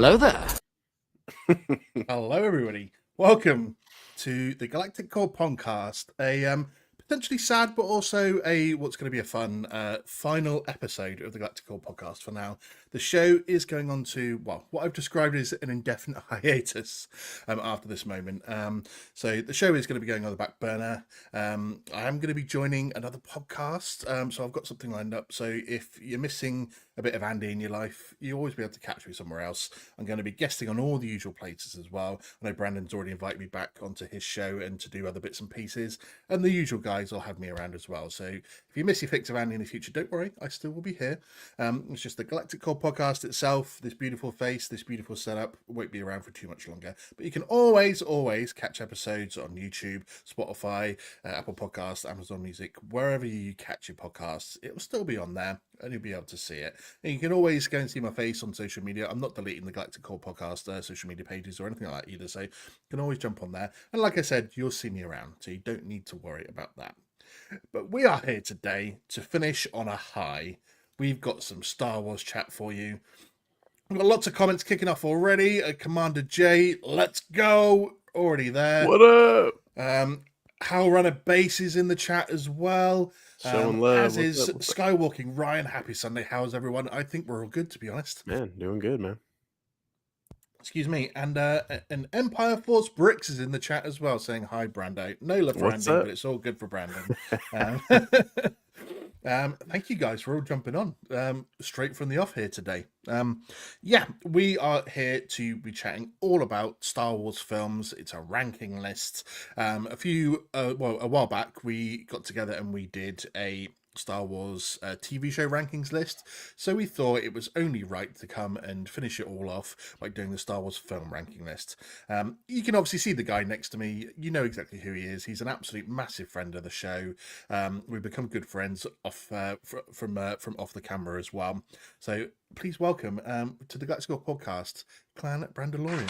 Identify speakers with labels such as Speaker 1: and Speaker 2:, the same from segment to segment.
Speaker 1: Hello there.
Speaker 2: Hello, everybody. Welcome to the Galactic Core Podcast, a potentially sad, but also what's going to be a fun final episode of the Galactic Core Podcast for now. The show is going on to, well, what I've described as an indefinite hiatus after this moment. So the show is going to be going on the back burner. I am going to be joining another podcast, so I've got something lined up. So if you're missing a bit of Andy in your life, you'll always be able to catch me somewhere else. I'm going to be guesting on all the usual places as well. I know Brandon's already invited me back onto his show and to do other bits and pieces, and the usual guys will have me around as well. So if you miss your fix of Andy in the future, don't worry, I still will be here. It's just the Galactic Core Podcast itself, this beautiful face, this beautiful setup, won't be around for too much longer. But you can always catch episodes on YouTube, Spotify, Apple Podcasts, Amazon Music, wherever you catch your podcasts, it will still be on there and you'll be able to see it. And you can always go and see my face on social media. I'm not deleting the Galactic Core Podcast social media pages or anything like that either, so you can always jump on there. And like I said, you'll see me around, so you don't need to worry about that. But we are here today to finish on a high. We've got some Star Wars chat for you. We've got lots of comments kicking off already. Commander J, let's go. Already there.
Speaker 3: What up?
Speaker 2: Hal Runner Base is in the chat as well.
Speaker 3: Showing love.
Speaker 2: As is Skywalking Ryan. Happy Sunday. How's everyone? I think we're all good, to be honest.
Speaker 3: Man, doing good, man.
Speaker 2: Excuse me. And Empire Force Bricks is in the chat as well, saying hi, Brando. No love for Andy, but it's all good for Brandon. Thank you guys for all jumping on straight from the off here today. We are here to be chatting all about Star Wars films. It's a ranking list. A while back we got together and we did a Star Wars TV show rankings list, so we thought it was only right to come and finish it all off by doing the Star Wars film ranking list. You can obviously see the guy next to me. You know exactly who he is. He's an absolute massive friend of the show. We've become good friends off from off the camera as well. So please welcome to the Galactic Core Podcast, Clan Brandolorian.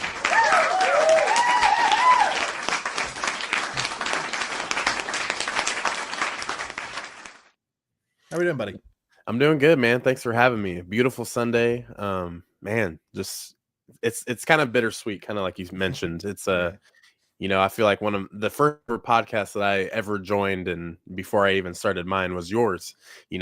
Speaker 2: How are you doing, buddy?
Speaker 3: I'm doing good, man. Thanks for having me. Beautiful Sunday. Man, just it's kind of bittersweet, kind of like you mentioned. It's I feel like one of the first podcasts that I ever joined, and before I even started mine, was yours.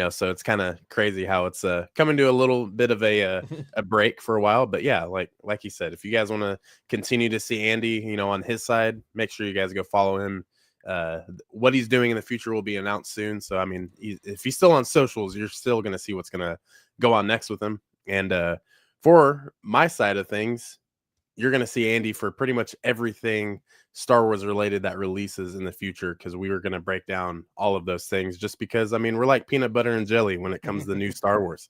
Speaker 3: So it's kind of crazy how it's coming to a little bit of a break for a while. But yeah, like you said, if you guys want to continue to see Andy, on his side, make sure you guys go follow him. What he's doing in the future will be announced soon. So, I mean, if he's still on socials, you're still going to see what's going to go on next with him. And for my side of things, you're going to see Andy for pretty much everything Star Wars related that releases in the future, because we were going to break down all of those things, just because, I mean, we're like peanut butter and jelly when it comes to the new Star Wars,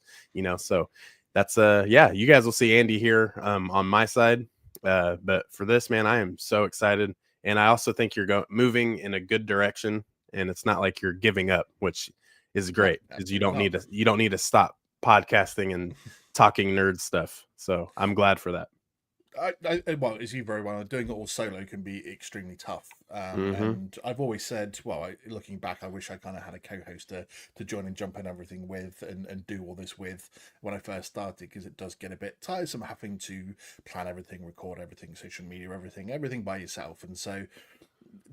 Speaker 3: so that's, you guys will see Andy here on my side. But for this, man, I am so excited. And I also think you're moving in a good direction, and it's not like you're giving up, which is great, because you don't need to stop podcasting and talking nerd stuff. So I'm glad for that.
Speaker 2: Well, as you very well know, doing it all solo can be extremely tough. And I've always said, looking back, I wish I kind of had a co-host to join and jump in everything with and do all this with when I first started, because it does get a bit tiresome having to plan everything, record everything, social media, everything by yourself. And so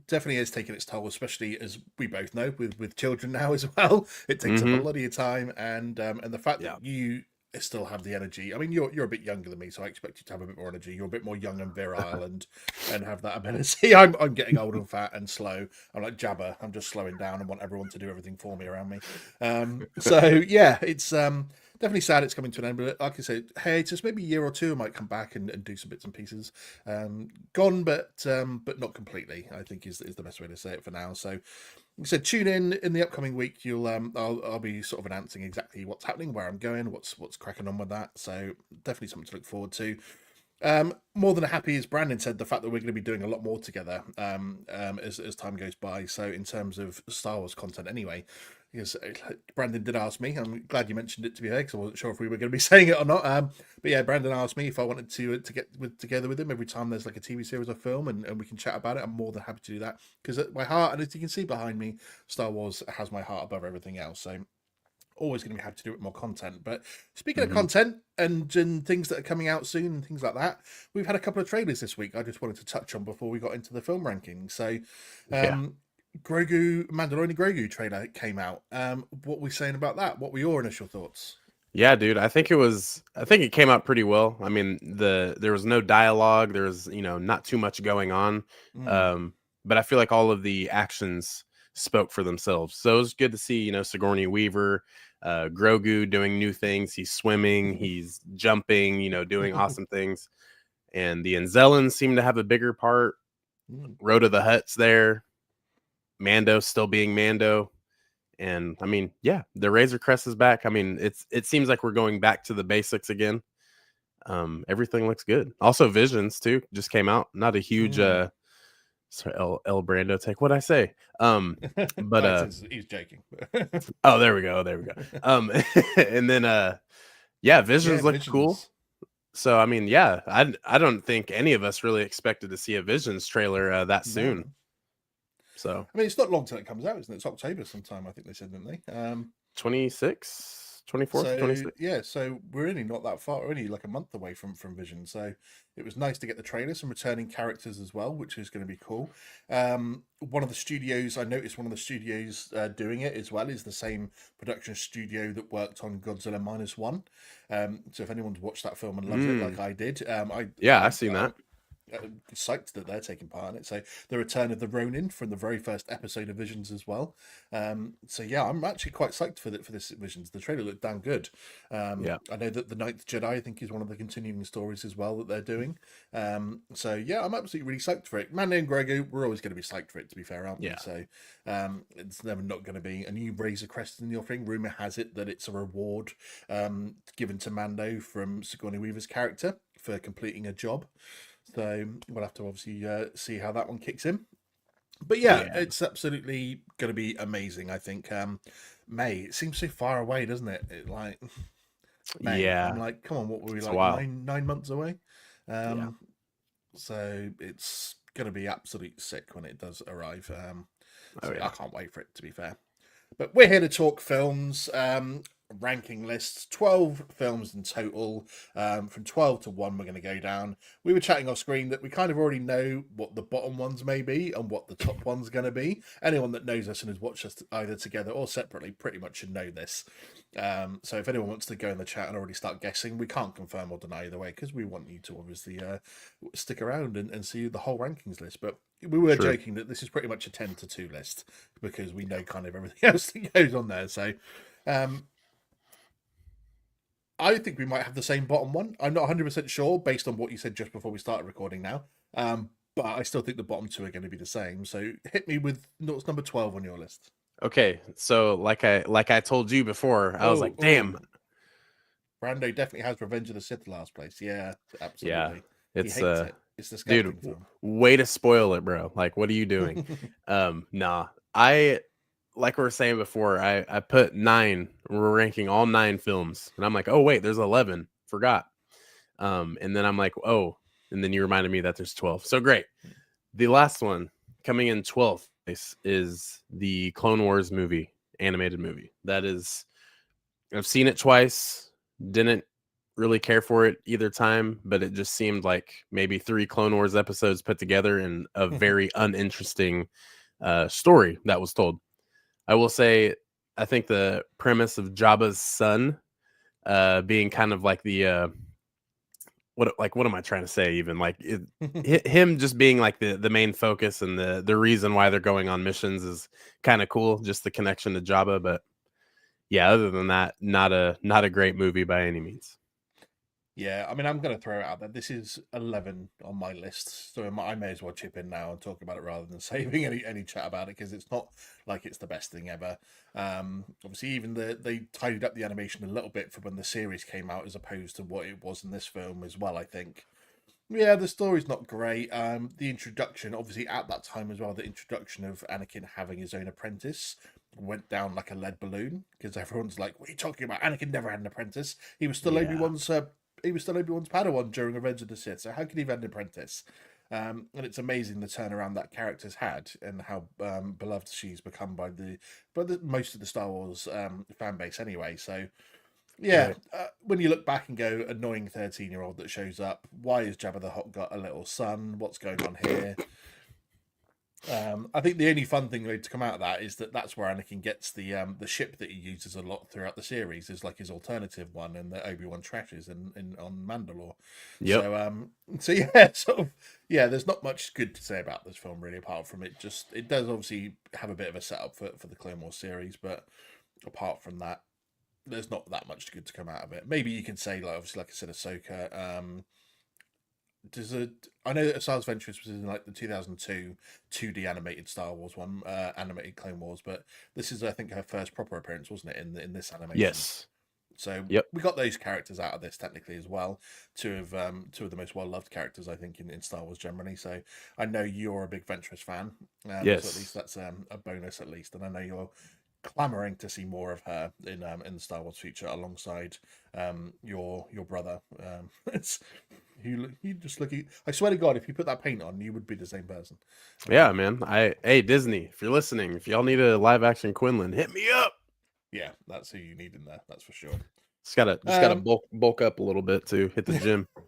Speaker 2: definitely is taking its toll, especially as we both know with children now as well. It takes up a lot of your time, and the fact that you still have the energy. I mean, you're a bit younger than me, so I expect you to have a bit more energy. You're a bit more young and virile and have that ability. I'm getting old and fat and slow. I'm like Jabba. I'm just slowing down and want everyone to do everything for me around me. So yeah, it's definitely sad it's coming to an end. But like I said, hey, it's just maybe a year or two I might come back and do some bits and pieces. Gone, but not completely, I think is the best way to say it for now. So like I said, tune in the upcoming week. You'll I'll be sort of announcing exactly what's happening, where I'm going, what's cracking on with that. So definitely something to look forward to. More than happy, as Brandon said, the fact that we're going to be doing a lot more together as time goes by. So in terms of Star Wars content, anyway, because Brandon did ask me. I'm glad you mentioned it, to be fair, because I wasn't sure if we were going to be saying it or not. But yeah, Brandon asked me if I wanted to get together with him every time there's like a TV series or film, and we can chat about it. I'm more than happy to do that, because at my heart, and as you can see behind me, Star Wars has my heart above everything else. So always going to be happy to do it more content. But speaking of content and things that are coming out soon and things like that, we've had a couple of trailers this week I just wanted to touch on before we got into the film rankings. So Mandalorian Grogu trailer came out. What were we saying about that? What were your initial thoughts?
Speaker 3: Yeah, dude, I think it came out pretty well. I mean, there was no dialogue, there was, not too much going on. But I feel like all of the actions spoke for themselves. So it was good to see, Sigourney Weaver, Grogu doing new things. He's swimming, he's jumping, doing awesome things. And the Anzellans seem to have a bigger part. Rhoda the Hutt's there. Mando still being Mando. And I mean, yeah, the Razor Crest is back. I mean, it seems like we're going back to the basics again. Everything looks good. Also, Visions too just came out. Not a huge sorry, El Brando take. What'd I say? But
Speaker 2: he's joking.
Speaker 3: Oh, there we go. And then Visions looked cool. So I mean, yeah, I don't think any of us really expected to see a Visions trailer that soon. So
Speaker 2: I mean, it's not long till it comes out, isn't it? It's October sometime, I think they said, didn't they?
Speaker 3: 26, 24th, 26th.
Speaker 2: Yeah, so we're really not that far, only like a month away from Vision. So it was nice to get the trailer, some returning characters as well, which is going to be cool. One of the studios doing it as well is the same production studio that worked on Godzilla -1. So if anyone's watched that film and loves it like I did,
Speaker 3: I've seen that.
Speaker 2: Psyched that they're taking part in it. So the return of the Ronin from the very first episode of Visions as well. So yeah, I'm actually quite psyched for this Visions. The trailer looked damn good. I know that the Ninth Jedi, I think, is one of the continuing stories as well that they're doing. So yeah, I'm absolutely really psyched for it. Mando and Grogu, we're always going to be psyched for it, to be fair, aren't we? So it's never not going to be a new Razor Crest in the offering. Rumor has it that it's a reward given to Mando from Sigourney Weaver's character for completing a job. So we'll have to obviously see how that one kicks in. But yeah, it's absolutely going to be amazing, I think. May, it seems so far away, doesn't it? May. I'm like, come on, what were we like, 9 months away? So it's going to be absolutely sick when it does arrive. I can't wait for it, to be fair. But we're here to talk films. Ranking lists, 12 films in total. From 12 to 1 we're going to go down. We were chatting off screen that we kind of already know what the bottom ones may be and what the top one's going to be. Anyone that knows us and has watched us either together or separately pretty much should know this. So if anyone wants to go in the chat and already start guessing, we can't confirm or deny either way because we want you to obviously stick around and see the whole rankings list. But we were joking that this is pretty much a 10 to 2 list because we know kind of everything else that goes on there. So I think we might have the same bottom one. I'm not 100% sure based on what you said just before we started recording now. But I still think the bottom two are going to be the same. So hit me with what's number 12 on your list.
Speaker 3: Okay, so like I told you before, I was like, damn.
Speaker 2: Brando definitely has Revenge of the Sith last place. Yeah, absolutely.
Speaker 3: Yeah,
Speaker 2: it's it. It's disgusting.
Speaker 3: Dude, way to spoil it, bro. Like, what are you doing? Nah, like we were saying before, I put 9. We're ranking all 9 films, and I'm like, oh wait, there's 11. Forgot. And then I'm like, oh, and then you reminded me that there's 12. So great. The last one coming in 12th place is the Clone Wars animated movie. That is, I've seen it twice. Didn't really care for it either time, but it just seemed like maybe 3 Clone Wars episodes put together in a very uninteresting story that was told. I will say, I think the premise of Jabba's son being kind of like the what am I trying to say? Even like him just being like the main focus and the reason why they're going on missions is kind of cool. Just the connection to Jabba, but yeah, other than that, not a great movie by any means.
Speaker 2: Yeah, I mean, I'm going to throw it out there. This is 11 on my list, so I may as well chip in now and talk about it rather than saving any chat about it because it's not like it's the best thing ever. Obviously, even they tidied up the animation a little bit for when the series came out as opposed to what it was in this film as well, I think. Yeah, the story's not great. The introduction, obviously at that time as well, the introduction of Anakin having his own apprentice went down like a lead balloon because everyone's like, what are you talking about? Anakin never had an apprentice. He was still Obi-Wan's Padawan during Revenge of the Sith, so how could he have had an apprentice? And it's amazing the turnaround that character's had and how beloved she's become by the most of the Star Wars fan base anyway. So yeah,
Speaker 3: Right.
Speaker 2: when you look back and go, annoying 13-year-old that shows up, why has Jabba the Hutt got a little son? What's going on here? I think the only fun thing to come out of that is that's where Anakin gets the ship that he uses a lot throughout the series is like his alternative one, and that Obi-Wan trashes in on Mandalore.
Speaker 3: Yep.
Speaker 2: So yeah, sort of yeah. There's not much good to say about this film really, apart from it does obviously have a bit of a setup for the Clone Wars series, but apart from that, there's not that much good to come out of it. Maybe you can say like obviously like I said, Ahsoka. I know that Asajj Ventress was in like the 2002 2D animated Star Wars one, animated Clone Wars, but this is I think her first proper appearance, wasn't it, in this animation?
Speaker 3: Yes.
Speaker 2: So
Speaker 3: Yep.
Speaker 2: we got those characters out of this technically as well. Two of the most well loved characters I think in Star Wars generally. So I know you're a big Ventress fan.
Speaker 3: Yes.
Speaker 2: So at least that's a bonus at least, and I know you're clamoring to see more of her in the Star Wars future alongside your brother. It's you just look. I swear to God, if you put that paint on, you would be the same person.
Speaker 3: Yeah, man. Hey Disney, if you're listening, if y'all need a live action Quinlan, hit me up.
Speaker 2: Yeah, that's who you need in there. That's for sure.
Speaker 3: Just gotta bulk up a little bit to hit the gym.
Speaker 2: I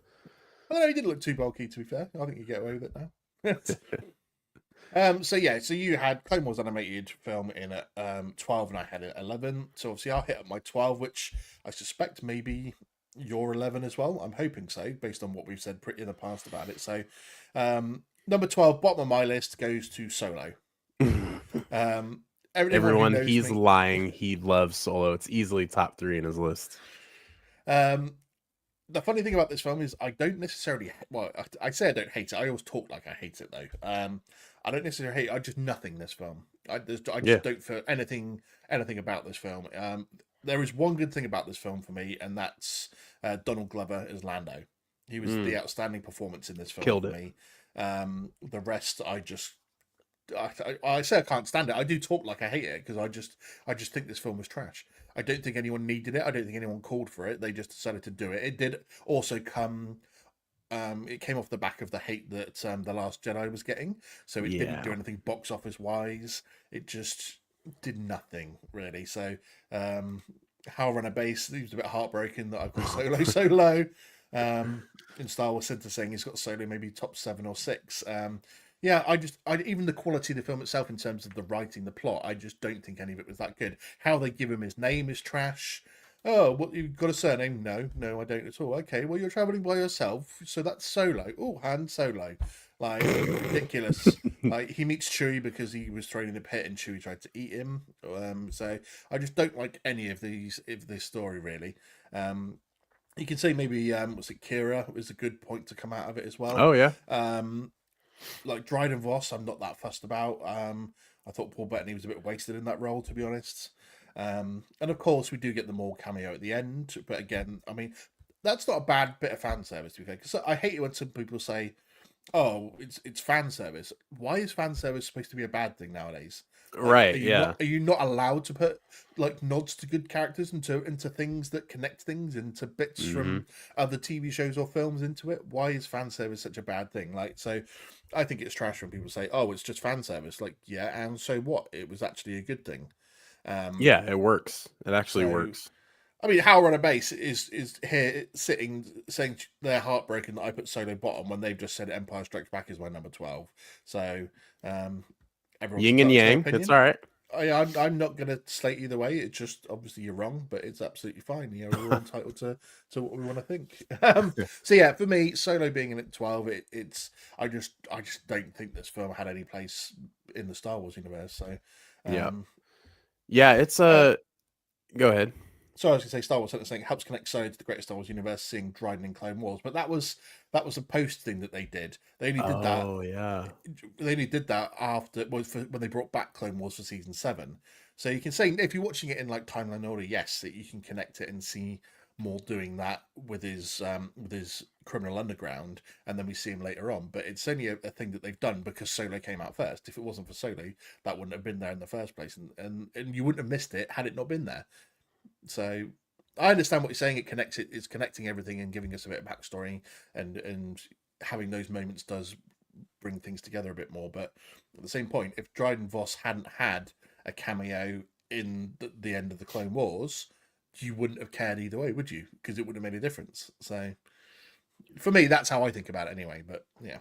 Speaker 2: don't know, he didn't look too bulky, to be fair. I think you get away with it now. So you had Clone Wars animated film in at 12 and I had it at 11. So obviously I'll hit up my 12, which I suspect maybe you're 11 as well. I'm hoping so, based on what we've said in the past about it. So number 12, bottom of my list, goes to Solo.
Speaker 3: Everyone, he's lying. He loves Solo. It's easily top 3 in his list.
Speaker 2: The funny thing about this film is I don't necessarily, well, I say I don't hate it. I always talk like I hate it though. I don't necessarily hate it. I just nothing this film. I just don't feel anything about this film. There is one good thing about this film for me, and that's Donald Glover as Lando. He was the outstanding performance in this film.
Speaker 3: Killed
Speaker 2: for
Speaker 3: it.
Speaker 2: me. The rest, I say I can't stand it. I do talk like I hate it because I just think this film was trash. I don't think anyone needed it. I don't think anyone called for it. They just decided to do it. It did also come. It came off the back of the hate that The Last Jedi was getting. So it didn't do anything box office wise. It just did nothing really. So How Run a Base, he was a bit heartbroken that I've got Solo so low. In Star Wars Center saying he's got Solo maybe top 7 or 6. Yeah, even the quality of the film itself in terms of the writing, the plot, I just don't think any of it was that good. How they give him his name is trash. Oh, what, you've got a surname? No, I don't at all. Okay, well, you're traveling by yourself, so that's Solo. Oh, Han Solo. Like, ridiculous. Like, he meets Chewie because he was thrown in the pit and Chewie tried to eat him. So I just don't like any of this story, really. You can say maybe, was it Kira was a good point to come out of it as well.
Speaker 3: Oh, yeah.
Speaker 2: Like Dryden Voss, I'm not that fussed about. I thought Paul Bettany was a bit wasted in that role, to be honest. And of course, we do get the Maul cameo at the end. But again, I mean, that's not a bad bit of fan service, to be fair. Because I hate it when some people say, "Oh, it's fan service." Why is fan service supposed to be a bad thing nowadays? Like,
Speaker 3: right?
Speaker 2: Are you not allowed to put like nods to good characters into things that connect things into bits from other TV shows or films into it? Why is fan service such a bad thing? Like, so I think it's trash when people say, "Oh, it's just fan service." Like, yeah, and so what? It was actually a good thing.
Speaker 3: Yeah, it works. It actually works.
Speaker 2: I mean, How Run a Base is here sitting saying they're heartbroken that I put Solo bottom when they've just said Empire Strikes Back is my number 12. So
Speaker 3: yin and yang. It's all right.
Speaker 2: I'm not going to slate either way. It's just obviously you're wrong, but it's absolutely fine. You know, we're all entitled to what we want to think. So yeah, for me, Solo being in at 12, it's I just don't think this film had any place in the Star Wars universe. So
Speaker 3: yeah, it's a. Go ahead.
Speaker 2: So I was going to say Star Wars Center saying helps connect Solo to the greatest Star Wars universe, seeing Dryden in Clone Wars, but that was a post thing that they did. They only did that.
Speaker 3: Oh yeah.
Speaker 2: They only did that after when they brought back Clone Wars for season 7. So you can say if you're watching it in like timeline order, yes, that you can connect it and see Maul doing that with his Criminal Underground, and then we see him later on. But it's only a thing that they've done because Solo came out first. If it wasn't for Solo, that wouldn't have been there in the first place, and you wouldn't have missed it had it not been there. So I understand what you're saying. It's connecting everything and giving us a bit of backstory, and having those moments does bring things together a bit more. But at the same point, if Dryden Voss hadn't had a cameo in the end of the Clone Wars, you wouldn't have cared either way, would you? Because it wouldn't have made a difference. So for me, that's how I think about it anyway. But yeah.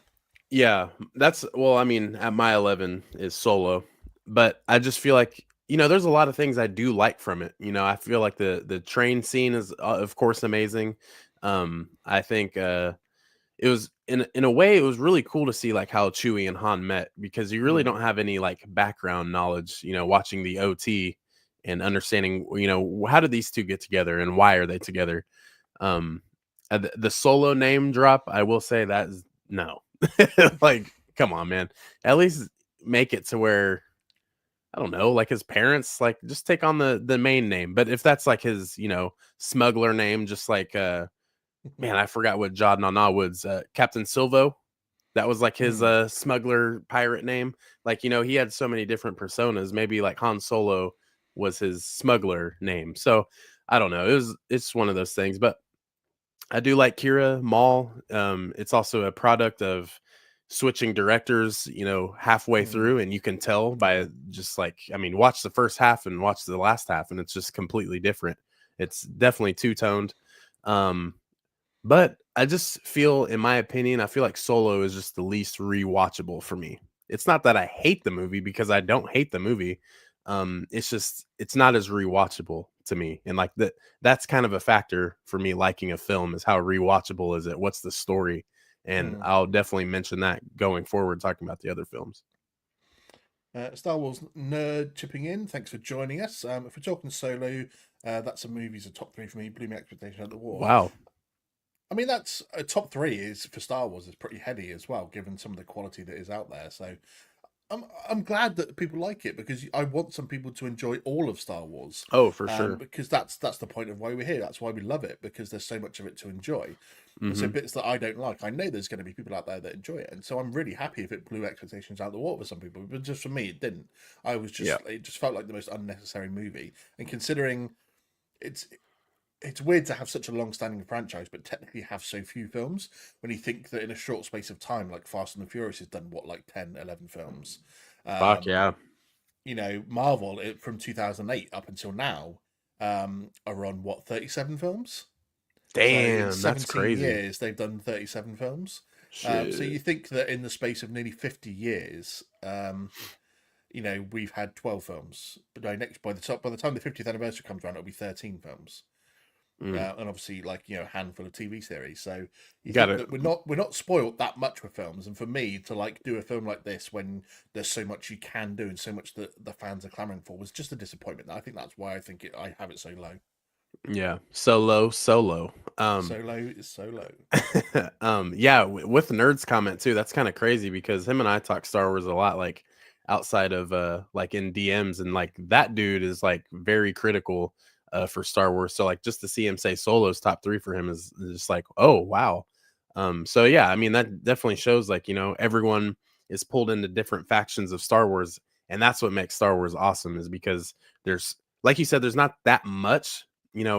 Speaker 3: Yeah, I mean, at my 11 is Solo, but I just feel like, there's a lot of things I do like from it. I feel like the train scene is, of course, amazing. I think it was in a way it was really cool to see like how Chewie and Han met, because you really don't have any like background knowledge, watching the OT and understanding, how did these two get together and why are they together. The Solo name drop, I will say that is no. Like, come on, man. At least make it to where, I don't know, like his parents, like just take on the main name. But if that's like his, smuggler name, just like man, I forgot what Jod Nana-Wood's Captain Silvo. That was like his smuggler pirate name. Like, he had so many different personas. Maybe like Han Solo was his smuggler name. So I don't know. It's one of those things. But I do like Kira Maul. It's also a product of switching directors, halfway through, and you can tell by just like, I mean, watch the first half and watch the last half, and it's just completely different. It's definitely two-toned. But I just feel, in my opinion, I feel like Solo is just the least rewatchable for me. It's not that I hate the movie, because I don't hate the movie. It's just, it's not as rewatchable to me. And like that's kind of a factor for me liking a film, is how rewatchable is it? What's the story? And I'll definitely mention that going forward, talking about the other films.
Speaker 2: Star Wars nerd chipping in. Thanks for joining us. If we're talking Solo, that's a movie's a top 3 for me. Blew my expectation out the wall.
Speaker 3: Wow.
Speaker 2: I mean, that's a top 3 is for Star Wars is pretty heady as well, given some of the quality that is out there. So I'm glad that people like it, because I want some people to enjoy all of Star Wars.
Speaker 3: Oh, for sure.
Speaker 2: Because that's the point of why we're here. That's why we love it, because there's so much of it to enjoy. And so bits that I don't like, I know there's going to be people out there that enjoy it, and so I'm really happy if it blew expectations out the water for some people. But just for me, it didn't. It just felt like the most unnecessary movie. And considering it's weird to have such a long-standing franchise, but technically have so few films, when you think that in a short space of time, like Fast and the Furious has done, what, like 10, 11 films?
Speaker 3: Fuck, yeah.
Speaker 2: Marvel, from 2008 up until now, are on, what, 37 films?
Speaker 3: Damn,
Speaker 2: so
Speaker 3: that's crazy.
Speaker 2: years, they've done 37 films. So you think that in the space of nearly 50 years, we've had 12 films. But by the time the 50th anniversary comes around, it'll be 13 films. And obviously, like, a handful of TV series. So you think that we're not spoiled that much with films. And for me to like do a film like this when there's so much you can do and so much that the fans are clamoring for was just a disappointment. I think that's why I have it so low.
Speaker 3: Yeah, Solo.
Speaker 2: Solo is so low.
Speaker 3: Yeah, with Nerd's comment too, that's kind of crazy, because him and I talk Star Wars a lot, like outside of like in DMs, and like that dude is like very critical for Star Wars. So like just to see him say Solo's top 3 for him is just like, oh wow. So yeah, I mean, that definitely shows like, everyone is pulled into different factions of Star Wars, and that's what makes Star Wars awesome, is because there's, like you said, there's not that much,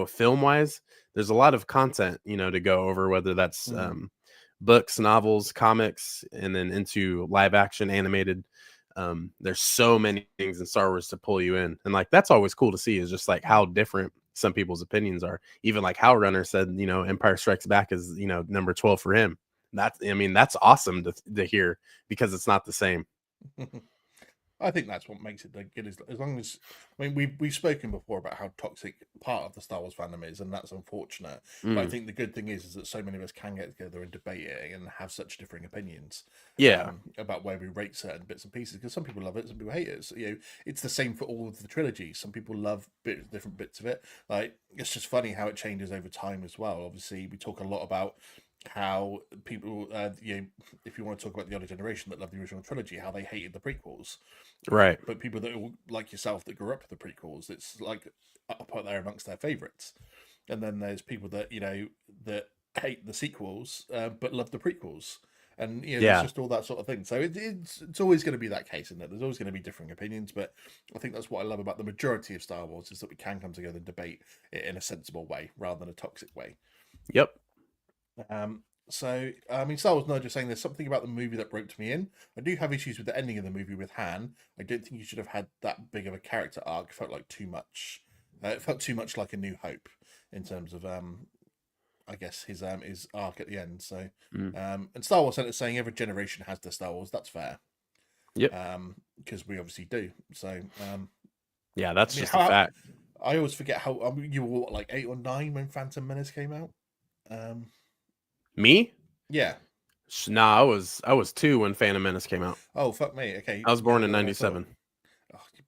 Speaker 3: film wise. There's a lot of content, to go over, whether that's books, novels, comics, and then into live action animated. There's so many things in Star Wars to pull you in, and like that's always cool to see, is just like how different some people's opinions are. Even like How Runner said, Empire Strikes Back is number 12 for him. That's awesome to hear, because it's not the same.
Speaker 2: I think that's what makes it good. As long as, I mean, we've spoken before about how toxic part of the Star Wars fandom is, and that's unfortunate. But I think the good thing is that so many of us can get together and debate it and have such differing opinions. About where we rate certain bits and pieces, because some people love it, some people hate it. So, it's the same for all of the trilogies. Some people love different bits of it. Like, it's just funny how it changes over time as well. Obviously, we talk a lot about how people, if you want to talk about the older generation that love the original trilogy, how they hated the prequels,
Speaker 3: right?
Speaker 2: But people that like yourself that grew up with the prequels, it's like up there amongst their favorites. And then there's people that that hate the sequels but love the prequels, and it's just all that sort of thing. So it's always going to be that case, isn't it? There's always going to be differing opinions, but I think that's what I love about the majority of Star Wars, is that we can come together and debate it in a sensible way rather than a toxic way.
Speaker 3: Yep.
Speaker 2: So, I mean, Star Wars Nerd just saying there's something about the movie that roped me in. I do have issues with the ending of the movie with Han. I don't think you should have had that big of a character arc. It felt like too much. It felt too much like A New Hope in terms of I guess his arc at the end. So,
Speaker 3: Mm.
Speaker 2: and Star Wars Center saying every generation has their Star Wars. That's fair.
Speaker 3: Yep.
Speaker 2: Because we obviously do. So,
Speaker 3: yeah, that's
Speaker 2: I mean,
Speaker 3: just a fact.
Speaker 2: I always forget how you were what, like 8 or 9 when Phantom Menace came out.
Speaker 3: Me?
Speaker 2: Yeah.
Speaker 3: Nah, I was 2 when Phantom Menace came out.
Speaker 2: Oh fuck me. Okay.
Speaker 3: I was born in
Speaker 2: Younger than I thought.
Speaker 3: '97.
Speaker 2: Oh, you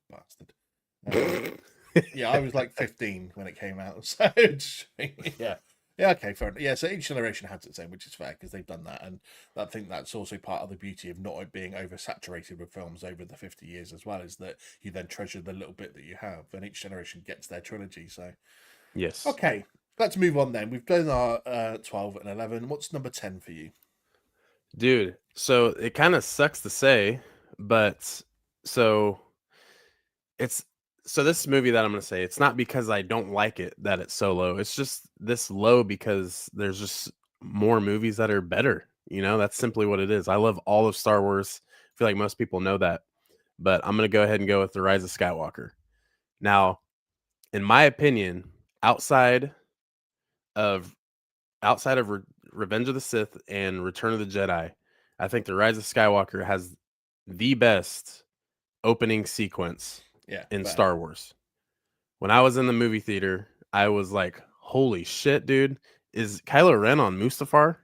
Speaker 2: bastard. Yeah, I was like 15 when it came out. So yeah. Yeah, okay, fair enough. Yeah, so each generation has its own, which is fair because they've done that. And I think that's also part of the beauty of not being oversaturated with films over the 50 years as well, is that you then treasure the little bit that you have, and each generation gets their trilogy. So,
Speaker 3: Yes.
Speaker 2: okay, let's move on then. We've done our 12 and 11. What's number 10 for you?
Speaker 3: Dude, so it kind of sucks to say, but so it's so this movie that I'm going to say, it's not because I don't like it that it's so low. It's just this low because there's just more movies that are better. You know, that's simply what it is. I love all of Star Wars. I feel like most people know that, but I'm going to go ahead and go with The Rise of Skywalker. Now, in my opinion, outside of Revenge of the Sith and Return of the Jedi, I think The Rise of Skywalker has the best opening sequence in Star Wars. When I was in the movie theater, I was like, holy shit, dude. Is Kylo Ren on Mustafar?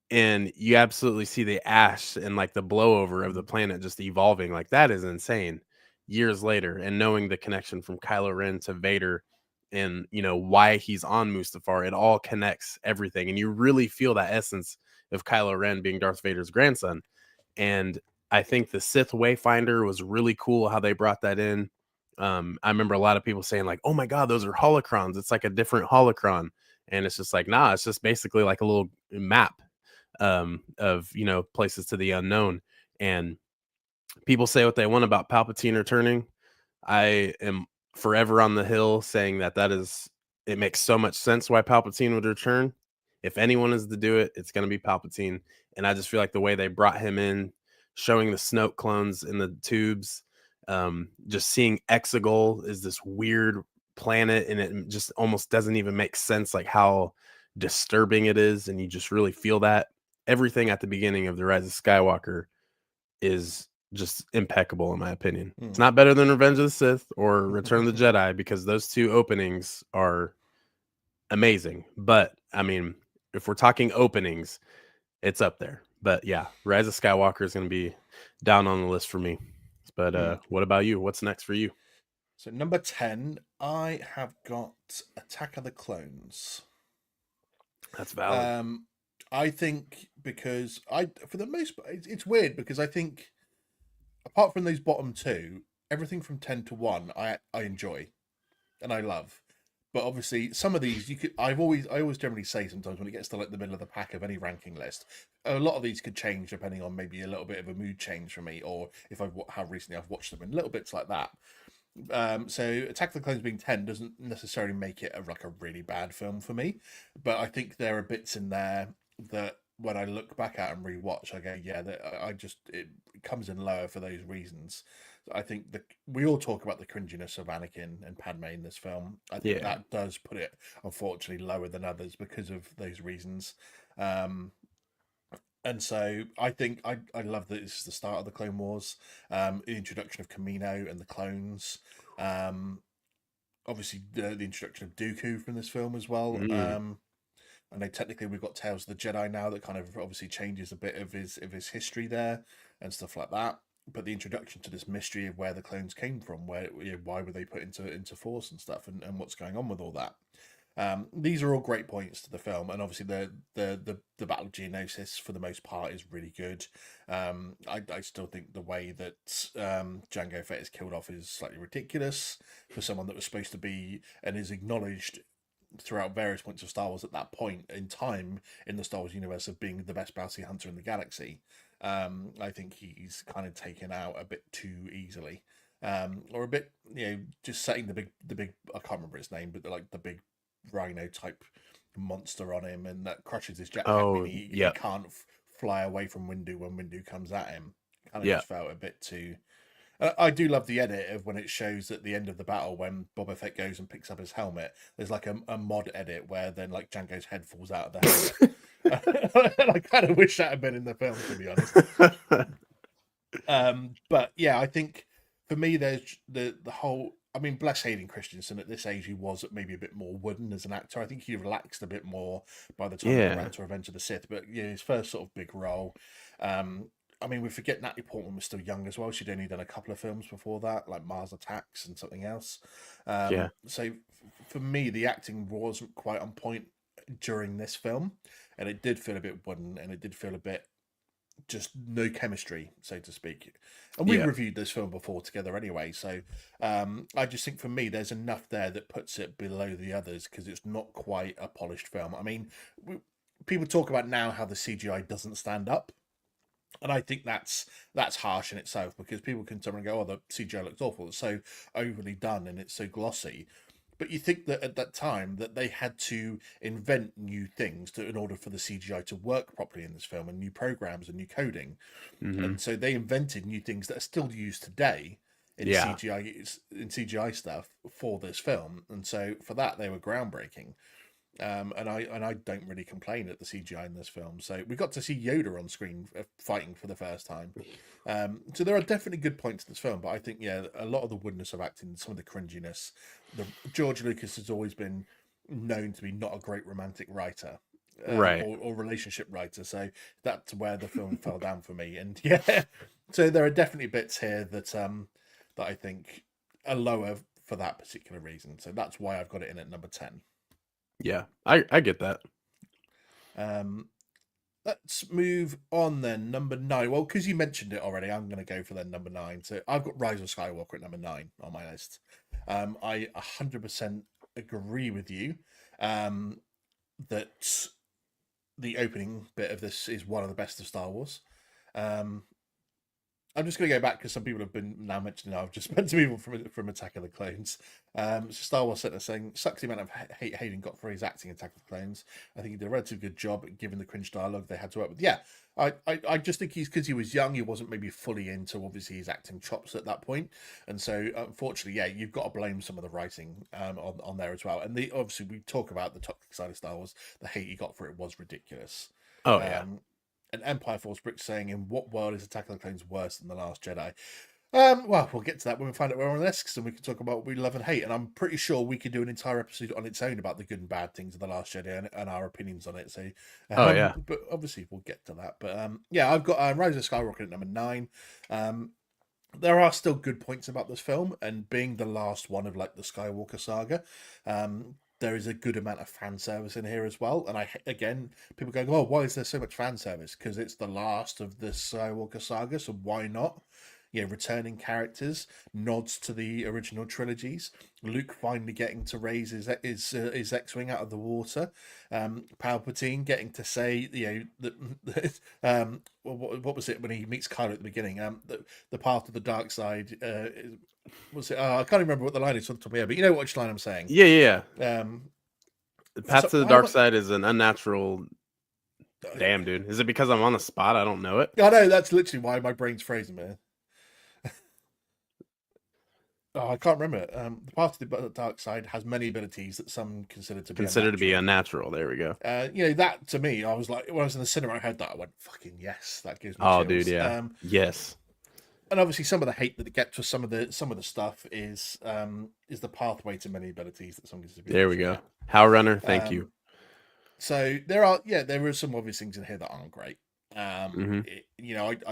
Speaker 3: And you absolutely see the ash and like the blowover of the planet just evolving. Like, that is insane. Years later, and knowing the connection from Kylo Ren to Vader and, you know, why he's on Mustafar, it all connects everything. And you really feel that essence of Kylo Ren being Darth Vader's grandson. And I think the Sith Wayfinder was really cool how they brought that in. I remember a lot of people saying like, oh my God, those are holocrons. It's like a different holocron. And it's just like, nah, it's just basically like a little map of, you know, places to the unknown. And people say what they want about Palpatine returning. I am forever on the hill saying it makes so much sense why Palpatine would return. If anyone is to do it, it's going to be Palpatine. And I just feel like the way they brought him in, showing the Snoke clones in the tubes, just seeing Exegol is this weird planet, and it just almost doesn't even make sense, like how disturbing it is. And you just really feel that. Everything at the beginning of The Rise of Skywalker is just impeccable in my opinion. It's not better than Revenge of the Sith or Return of the Jedi because those two openings are amazing. But I mean, if we're talking openings, it's up there. But yeah, Rise of Skywalker is going to be down on the list for me. But what about you? What's next for you?
Speaker 2: So number 10, I have got Attack of the Clones.
Speaker 3: That's valid.
Speaker 2: I think because for the most part, it's weird because I think apart from those bottom two, everything from 10 to 1, I enjoy and I love. But obviously, some of these I always generally say sometimes when it gets to like the middle of the pack of any ranking list, a lot of these could change depending on maybe a little bit of a mood change for me, or if how recently I've watched them, and little bits like that. So Attack of the Clones being 10 doesn't necessarily make it like a really bad film for me, but I think there are bits in there that when I look back at and rewatch, I go, yeah, that it comes in lower for those reasons. I think we all talk about the cringiness of Anakin and Padme in this film. I think that does put it, unfortunately, lower than others because of those reasons. And so I think I love that this is the start of the Clone Wars, the introduction of Camino and the clones, obviously the introduction of Dooku from this film as well. I know technically we've got Tales of the Jedi now that kind of obviously changes a bit of his history there and stuff like that. But the introduction to this mystery of where the clones came from, where why were they put into Force and stuff, and what's going on with all that. These are all great points to the film, and obviously the Battle of Geonosis for the most part is really good. I still think the way that Jango Fett is killed off is slightly ridiculous for someone that was supposed to be and is acknowledged throughout various points of Star Wars at that point in time in the Star Wars universe of being the best bounty hunter in the galaxy. I think he's kind of taken out a bit too easily, or a bit, just setting the big I can't remember his name, but like the big rhino type monster on him, and that crushes his jetpack,
Speaker 3: Oh,
Speaker 2: meaning he
Speaker 3: yeah.
Speaker 2: can't fly away from Windu when Windu comes at him. Kind of
Speaker 3: Yeah.
Speaker 2: just felt a bit too. I do love the edit of when it shows at the end of the battle when Boba Fett goes and picks up his helmet. There's like a mod edit where then like Django's head falls out of the helmet. And I kind of wish that had been in the film, to be honest. But yeah, I think for me, there's the whole. I mean, bless Hayden Christensen. At this age, he was maybe a bit more wooden as an actor. I think he relaxed a bit more by the time he
Speaker 3: Yeah.
Speaker 2: ran to Revenge of the Sith. But yeah, his first sort of big role. I mean, we forget Natalie Portman was still young as well. She'd only done a couple of films before that, like Mars Attacks and something else.
Speaker 3: Yeah.
Speaker 2: So for me, the acting wasn't quite on point during this film, and it did feel a bit wooden, and it did feel a bit just no chemistry, so to speak. And we
Speaker 3: Yeah.
Speaker 2: reviewed this film before together anyway, so I just think for me, there's enough there that puts it below the others because it's not quite a polished film. I mean, people talk about now how the CGI doesn't stand up. And I think that's harsh in itself because people can turn and go, "Oh, the CGI looks awful. It's so overly done and it's so glossy." But you think that at that time that they had to invent new things in order for the CGI to work properly in this film, and new programs and new coding. And so they invented new things that are still used today in CGI stuff for this film. And so for that they were groundbreaking. And I don't really complain at the CGI in this film. So we got to see Yoda on screen fighting for the first time. So there are definitely good points in this film, but I think a lot of the woodness of acting, some of the cringiness. George Lucas has always been known to be not a great romantic writer,
Speaker 3: Right.
Speaker 2: or relationship writer. So that's where the film fell down for me. And so there are definitely bits here that that I think are lower for that particular reason. So that's why I've got it in at number 10.
Speaker 3: Yeah, I get that.
Speaker 2: Let's move on then. Number 9. Well, because you mentioned it already, I'm going to go for then number 9. So I've got Rise of Skywalker at number 9 on my list. I 100% agree with you that the opening bit of this is one of the best of Star Wars. I'm just going to go back because some people have been now mentioning I've just spent some people from Attack of the Clones. So Star Wars Center saying, sucks the amount of hate Hayden got for his acting in Attack of the Clones. I think he did a relatively good job given the cringe dialogue they had to work with. Yeah, I just think because he was young, he wasn't maybe fully into obviously his acting chops at that point. And so unfortunately, you've got to blame some of the writing on there as well. And obviously we talk about the toxic side of Star Wars. The hate he got for it was ridiculous.
Speaker 3: Oh yeah.
Speaker 2: And Empire Force Brick saying, in what world is Attack of the Clones worse than The Last Jedi? Well, we'll get to that when we find out where we're on the list, and we can talk about what we love and hate. And I'm pretty sure we could do an entire episode on its own about the good and bad things of The Last Jedi and our opinions on it. So, but obviously we'll get to that. But I've got Rise of Skywalker at number 9. There are still good points about this film, and being the last one of like the Skywalker saga, there is a good amount of fan service in here as well. And people going, "Oh, why is there so much fan service?" Because it's the last of the Skywalker saga, so why not? Returning characters, nods to the original trilogies. Luke finally getting to raise his X-wing out of the water. Palpatine getting to say, what was it when he meets Kylo at the beginning? The path to the dark side. Was it? I can't remember what the line is on the top of my head, but you know which line I'm saying.
Speaker 3: Yeah. The path to the dark side is an unnatural. Damn, dude. Is it because I'm on the spot? I don't know it.
Speaker 2: I know, that's literally why my brain's frozen, man. I can't remember it. The path to the dark side has many abilities that some consider to be
Speaker 3: unnatural. There we go.
Speaker 2: That to me, I was like, when I was in the cinema, I heard that, I went, "Fucking yes!" That gives me
Speaker 3: chills.
Speaker 2: Dude,
Speaker 3: yeah, yes.
Speaker 2: And obviously, some of the hate that it gets with some of the stuff is the pathway to many abilities that some consider.
Speaker 3: There we go. How Runner, thank you.
Speaker 2: So there are some obvious things in here that aren't great. I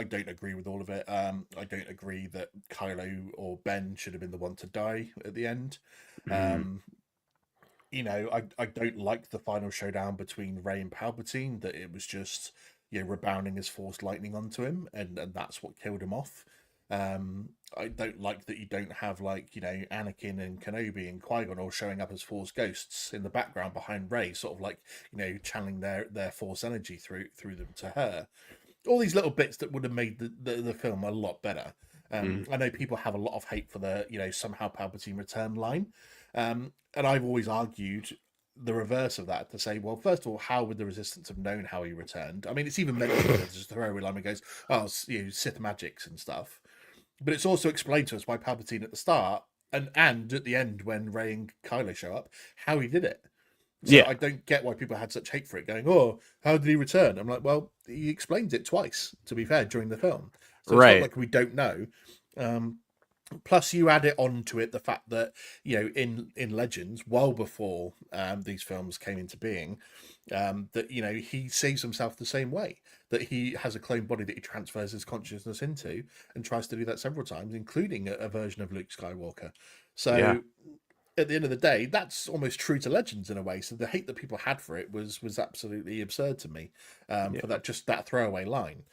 Speaker 2: don't agree with all of it. I don't agree that Kylo or Ben should have been the one to die at the end. I don't like the final showdown between Rey and Palpatine, that it was just rebounding his force lightning onto him, and that's what killed him off. I don't like that you don't have Anakin and Kenobi and Qui-Gon all showing up as Force ghosts in the background behind Rey, sort of channeling their Force energy through them to her. All these little bits that would have made the film a lot better. I know people have a lot of hate for the somehow Palpatine return line, and I've always argued the reverse of that to say, well, first of all, how would the Resistance have known how he returned? I mean, it's even mentioned as just a throwaway line. It goes, "Oh, Sith magics and stuff," but it's also explained to us by Palpatine at the start and at the end when Rey and Kylo show up how he did it. So
Speaker 3: Yeah.
Speaker 2: I don't get why people had such hate for it, going, "Oh, how did he return?" I'm like, well, he explains it twice, to be fair, during the film. So it's not
Speaker 3: Right.
Speaker 2: like we don't know. Plus, you add it on to it the fact that in Legends, well before these films came into being, that he saves himself the same way. That he has a clone body that he transfers his consciousness into, and tries to do that several times, including a version of Luke Skywalker.
Speaker 3: Yeah.
Speaker 2: So at the end of the day, that's almost true to Legends in a way. So the hate that people had for it was absolutely absurd to me,
Speaker 3: Yeah.
Speaker 2: for that throwaway line.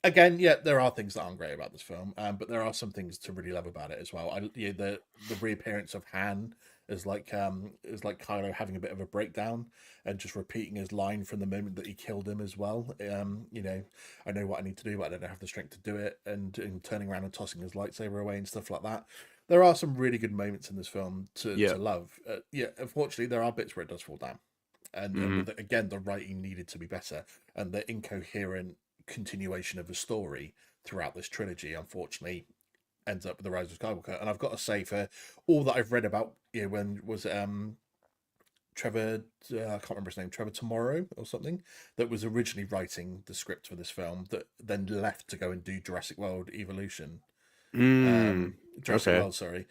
Speaker 2: Again, yeah, there are things that aren't great about this film, but there are some things to really love about it as well. The reappearance of Han is like Kylo having a bit of a breakdown and just repeating his line from the moment that he killed him as well. I know what I need to do, but I don't have the strength to do it, and turning around and tossing his lightsaber away and stuff like that. There are some really good moments in this film to love. Unfortunately, there are bits where it does fall down, and again, the writing needed to be better, and the incoherent continuation of the story throughout this trilogy, unfortunately, ends up with the Rise of Skywalker. And I've got to say, for all that I've read about, when was Trevor, I can't remember his name, Trevor Tomorrow or something, that was originally writing the script for this film, that then left to go and do Jurassic World Evolution. Jurassic
Speaker 3: Okay.
Speaker 2: World, sorry.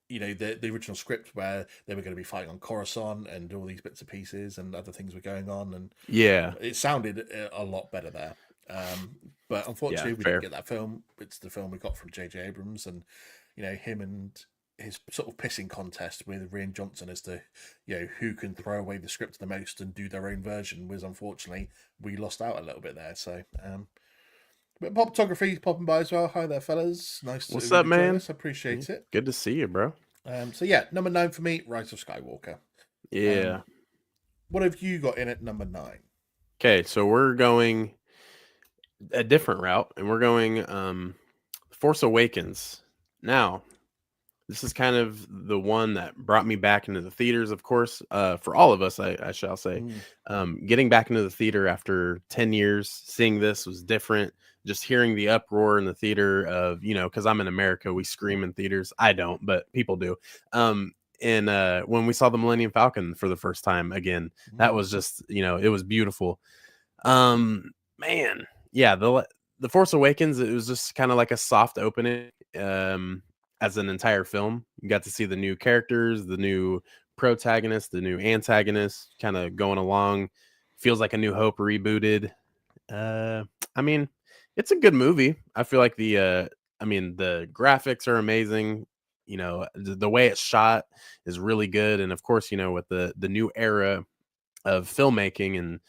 Speaker 2: The original script where they were going to be fighting on Coruscant and all these bits and pieces and other things were going on, and it sounded a lot better there. But unfortunately, we didn't get that film. It's the film we got from J.J. Abrams, and him and his sort of pissing contest with Rian Johnson as to who can throw away the script the most and do their own version was, unfortunately, we lost out a little bit there. So but Poptography's popping by as well. Hi there, fellas. Nice
Speaker 3: What's
Speaker 2: to
Speaker 3: up, man?
Speaker 2: join us. Appreciate it.
Speaker 3: Good to see you, bro.
Speaker 2: So yeah, number 9 for me, Rise of Skywalker.
Speaker 3: Yeah.
Speaker 2: What have you got in at number 9?
Speaker 3: Okay, so we're going a different route, and we're going Force Awakens. Now, this is kind of the one that brought me back into the theaters, of course, for all of us, I shall say. Getting back into the theater after 10 years, seeing this was different. Just hearing the uproar in the theater of, because I'm in America, we scream in theaters. I don't, but people do. And when we saw the Millennium Falcon for the first time again, that was just, it was beautiful. Man, yeah, the Force Awakens, it was just kind of like a soft opening. As an entire film, you got to see the new characters, the new protagonist, the new antagonist, kind of going along. Feels like A New Hope rebooted. I mean, it's a good movie. I feel like the graphics are amazing. The way it's shot is really good, and of course, with the new era of filmmaking and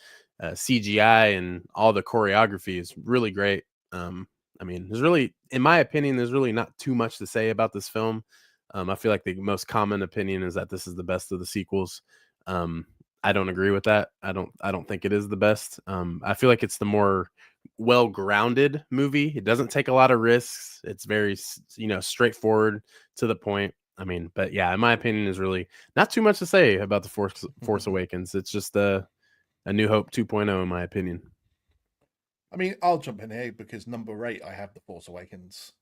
Speaker 3: CGI and all the choreography is really great. There's really, in my opinion, there's really not too much to say about this film. I feel like the most common opinion is that this is the best of the sequels. I don't agree with that. I don't think it is the best. I feel like it's the more well-grounded movie. It doesn't take a lot of risks. It's very, straightforward to the point. But yeah, in my opinion, there's really not too much to say about the Force Awakens. It's just a New Hope 2.0, in my opinion.
Speaker 2: I'll jump in here because number 8, I have the Force Awakens.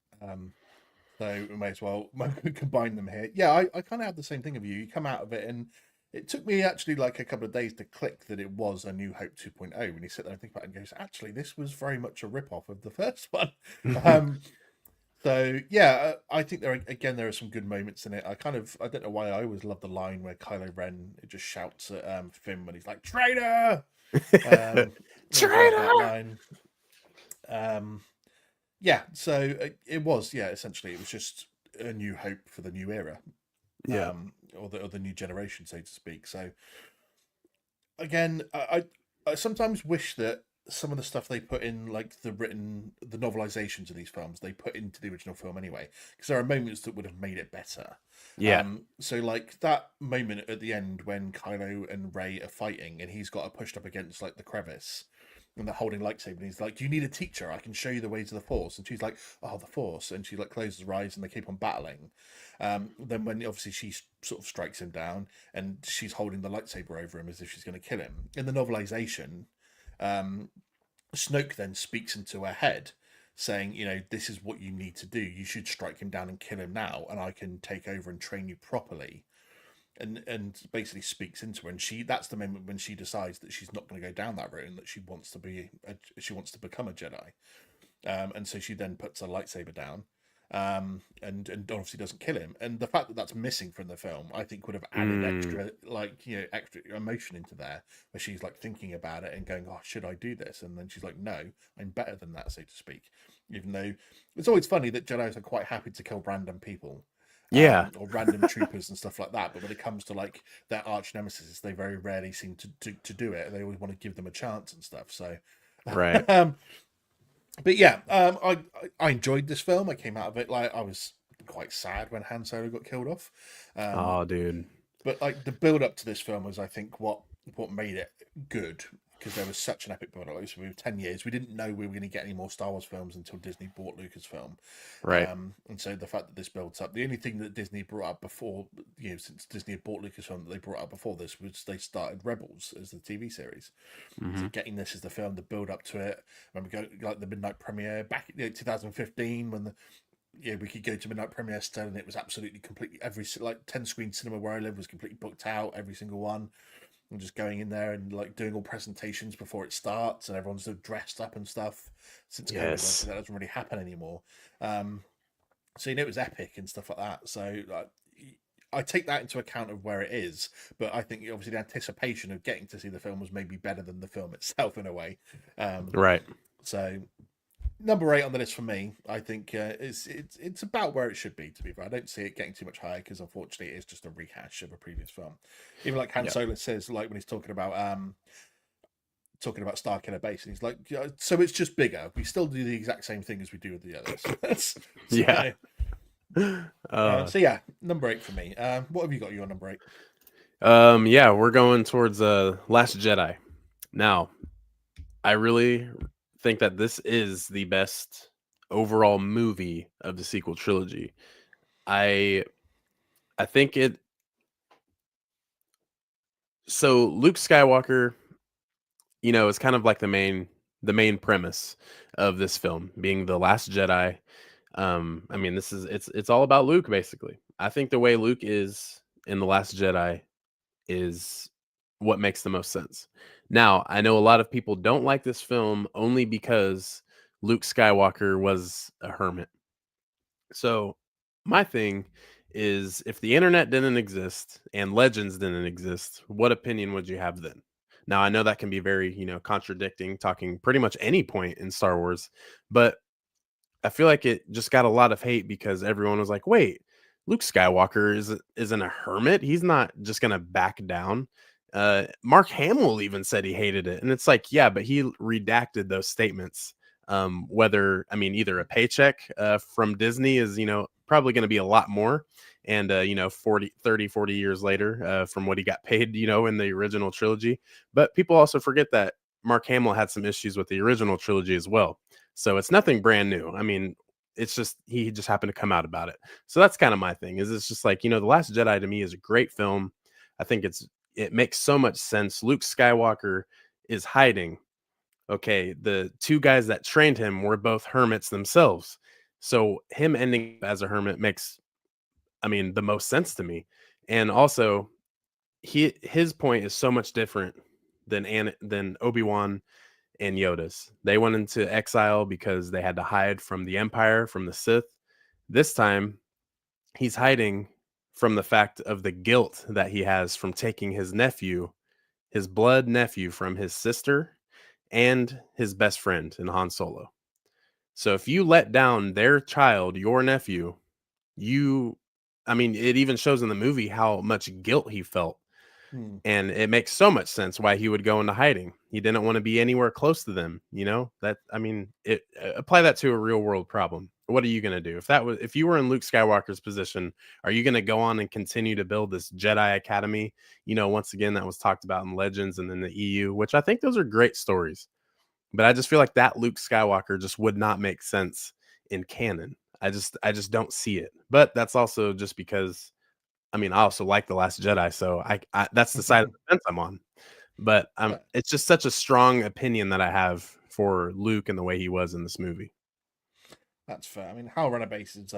Speaker 2: So we may as well combine them here. Yeah, I kind of have the same thing of you. You come out of it, and it took me actually like a couple of days to click that it was A New Hope 2.0 when you sit there and think about it and goes, actually, this was very much a rip-off of the first one. So yeah, I think there are some good moments in it. I don't know why I always love the line where Kylo Ren just shouts at Finn when he's like, "Traitor!"
Speaker 3: Traitor!
Speaker 2: That line. Yeah, so it was, essentially it was just a new hope for the new era. Or the new generation, so to speak. So again, I sometimes wish that some of the stuff they put in, like the novelizations of these films, they put into the original film anyway, because there are moments that would have made it better. So like that moment at the end when Kylo and Rey are fighting and he's got her pushed up against like the crevice, and they're holding lightsaber, and he's like, "You need a teacher. I can show you the ways of the Force." And she's like, "Oh, the Force," and she like closes her eyes, and they keep on battling. Then when obviously she sort of strikes him down, and she's holding the lightsaber over him as if she's going to kill him. In the novelization, Snoke then speaks into her head, saying, "This is what you need to do. You should strike him down and kill him now, and I can take over and train you properly." And basically speaks into her, and that's the moment when she decides that she's not going to go down that route, and that she wants to become a Jedi. And so she then puts her lightsaber down, and obviously doesn't kill him. And the fact that that's missing from the film, I think, would have added extra emotion into there, where she's like thinking about it and going, "Oh, should I do this?" And then she's like, "No, I'm better than that," so to speak. Even though it's always funny that Jedi's are quite happy to kill random people. Or random troopers and stuff like that, but when it comes to like their arch nemesis, they very rarely seem to do it. They always want to give them a chance and stuff. So,
Speaker 3: right.
Speaker 2: But yeah, I enjoyed this film. I came out of it like I was quite sad when Han Solo got killed off.
Speaker 3: Oh, dude!
Speaker 2: But like the build up to this film was, I think, what made it good, because there was such an epic build up. So we were 10 years. We didn't know we were going to get any more Star Wars films until Disney bought Lucasfilm.
Speaker 3: Right.
Speaker 2: And so the fact that this builds up, the only thing that Disney brought up before, since Disney had bought Lucasfilm, that they brought up before this was they started Rebels as the TV series.
Speaker 3: Mm-hmm.
Speaker 2: So getting this as the film, the build up to it. When we go like the midnight premiere back in 2015, when we could go to midnight premiere still, and it was absolutely completely every 10 screen cinema where I live was completely booked out, every single one. And just going in there and like doing all presentations before it starts, and everyone's dressed up and stuff. Since COVID, that doesn't really happen anymore. So it was epic and stuff like that. So I take that into account of where it is, but I think obviously the anticipation of getting to see the film was maybe better than the film itself in a way.
Speaker 3: Right.
Speaker 2: So number 8 on the list for me, I think it's about where it should be, to be fair. I don't see it getting too much higher, because unfortunately it is just a rehash of a previous film. Even like Han Solo says, like when he's talking about Starkiller Base, and he's like, so it's just bigger. We still do the exact same thing as we do with the others. So yeah, number 8 for me. What have you got your number 8?
Speaker 3: Yeah, we're going towards Last Jedi. Now, I really think that this is the best overall movie of the sequel trilogy. I think it. So Luke Skywalker, is kind of like the main premise of this film, being the last Jedi. I mean, it's all about Luke, basically. I think the way Luke is in The Last Jedi is what makes the most sense. Now, I know a lot of people don't like this film only because Luke Skywalker was a hermit. So my thing is, if the internet didn't exist and legends didn't exist, what opinion would you have then? Now, I know that can be very, contradicting, talking pretty much any point in Star Wars, but I feel like it just got a lot of hate because everyone was like, wait, Luke Skywalker isn't a hermit. He's not just going to back down. Mark Hamill even said he hated it. And it's like, yeah, but he redacted those statements. Either a paycheck from Disney is, probably going to be a lot more. And, 40 years later from what he got paid, in the original trilogy. But people also forget that Mark Hamill had some issues with the original trilogy as well. So it's nothing brand new. I mean, it's just he just happened to come out about it. So that's kind of my thing. It's just like, The Last Jedi to me is a great film. I think it makes so much sense. Luke Skywalker is hiding. Okay, the two guys that trained him were both hermits themselves. So him ending as a hermit makes, the most sense to me. And also, his point is so much different than Obi-Wan and Yoda's. They went into exile because they had to hide from the Empire, from the Sith. This time, he's hiding from the fact of the guilt that he has from taking his blood nephew, from his sister and his best friend in Han Solo. So if you let down their child, your nephew, it even shows in the movie how much guilt he felt. And it makes so much sense why he would go into hiding. He didn't want to be anywhere close to them. Apply that to a real world problem. What are you going to do? If you were in Luke Skywalker's position, are you going to go on and continue to build this Jedi Academy? Once again, that was talked about in Legends and then the EU, which I think those are great stories. but I just feel like that Luke Skywalker just would not make sense in canon. I just don't see it. But that's also just because, I mean, I also like The Last Jedi, so I that's the side of the fence I'm on. But it's just such a strong opinion that I have for Luke and the way he was in this movie.
Speaker 2: That's fair. I mean, Hal Renabase has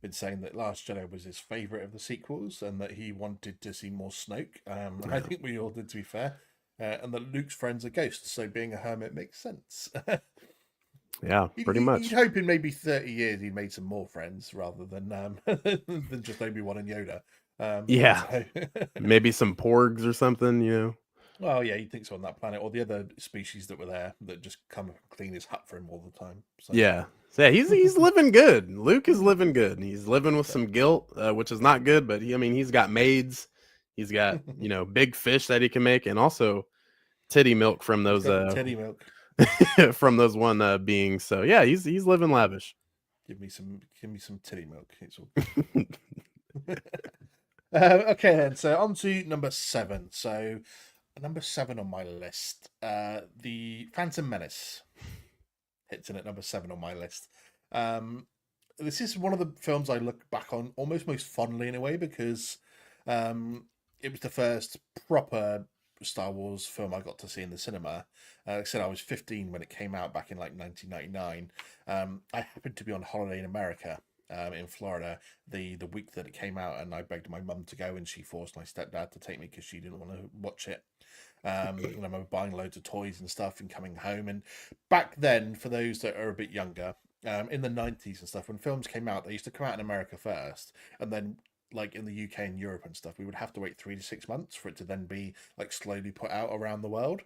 Speaker 2: been saying that Last Jedi was his favorite of the sequels, and that he wanted to see more Snoke. I think we all did, to be fair. And that Luke's friends are ghosts, so being a hermit makes sense.
Speaker 3: Yeah, pretty much.
Speaker 2: You'd hope in maybe 30 years he'd made some more friends rather than than just Obi-Wan and Yoda.
Speaker 3: Yeah,
Speaker 2: so...
Speaker 3: maybe some porgs or something, you know.
Speaker 2: Well, yeah, he thinks on that planet, or the other species that were there that just come and clean his hut for him all the time. So.
Speaker 3: Yeah, he's living good. Luke is living good. He's living with some guilt, which is not good. But he's got maids. He's got big fish that he can make, and also titty milk from those
Speaker 2: titty milk
Speaker 3: from those one beings. So yeah, he's living lavish.
Speaker 2: Give me some titty milk. It's all... Okay then, so on to number 7. So number 7 on my list, the Phantom Menace hits in at number 7 on my list. This is one of the films I look back on almost most fondly in a way, because it was the first proper Star Wars film I got to see in the cinema. Like I said, I was 15 when it came out back in like 1999. I happened to be on holiday in America, in Florida, the week that it came out, and I begged my mum to go, and she forced my stepdad to take me because she didn't want to watch it. And I remember buying loads of toys and stuff and coming home. And back then, for those that are a bit younger, in the 90s and stuff, when films came out, they used to come out in America first, and then like in the UK and Europe and stuff, we would have to wait 3 to 6 months for it to then be like slowly put out around the world.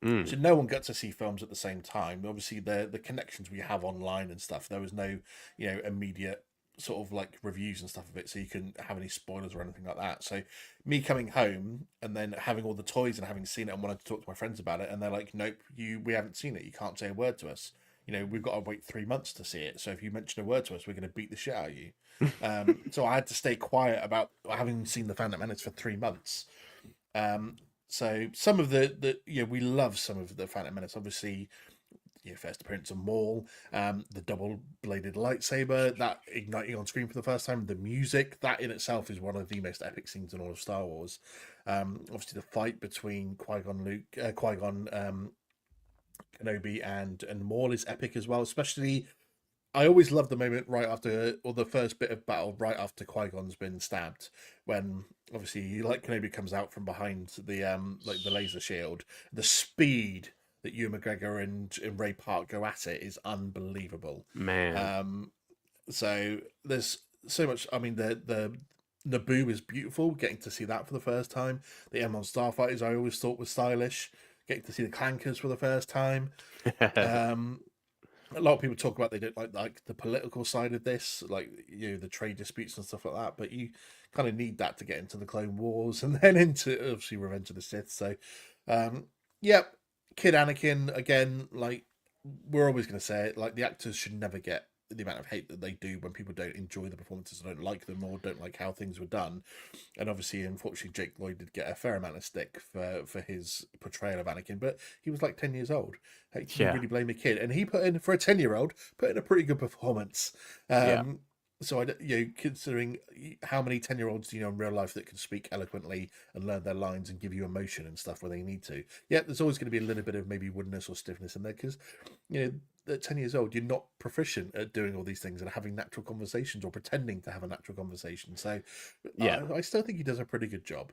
Speaker 2: So no one got to see films at the same time. Obviously, the connections we have online and stuff, there was no immediate sort of like reviews and stuff of it, so you couldn't have any spoilers or anything like that. So me coming home and then having all the toys and having seen it and wanted to talk to my friends about it, and they're like, nope, we haven't seen it, you can't say a word to us, we've got to wait 3 months to see it, so if you mention a word to us, we're going to beat the shit out of you. So I had to stay quiet about having seen the Phantom Menace for 3 months. So some of the we love some of the Phantom Menace. Obviously, first appearance of Maul, the double-bladed lightsaber, that igniting on screen for the first time, the music, that in itself is one of the most epic scenes in all of Star Wars. Obviously, the fight between Qui-Gon Kenobi and Maul is epic as well. Especially, I always love the moment right after, or the first bit of battle right after Qui-Gon's been stabbed, when obviously Kenobi comes out from behind the the laser shield. The speed that Ewan McGregor and Ray Park go at it is unbelievable,
Speaker 3: man.
Speaker 2: So there's so much. I mean, the Naboo is beautiful. Getting to see that for the first time. The M1 starfighters I always thought was stylish. Getting to see the clankers for the first time. A lot of people talk about they don't like the political side of this, like the trade disputes and stuff like that. But you kind of need that to get into the Clone Wars and then into obviously Revenge of the Sith. So, yep. Kid Anakin, again, like we're always going to say it, like the actors should never get the amount of hate that they do when people don't enjoy the performances, don't like them, or don't like how things were done. And obviously, unfortunately, Jake Lloyd did get a fair amount of stick for his portrayal of Anakin, but he was like 10 years old. Can you really blame a kid? And he put in, for a 10-year-old, put in a pretty good performance. So, considering how many 10-year-olds do you know in real life that can speak eloquently and learn their lines and give you emotion and stuff where they need to? Yeah, there's always going to be a little bit of maybe woodness or stiffness in there because, at 10 years old, you're not proficient at doing all these things and having natural conversations or pretending to have a natural conversation. So, I still think he does a pretty good job.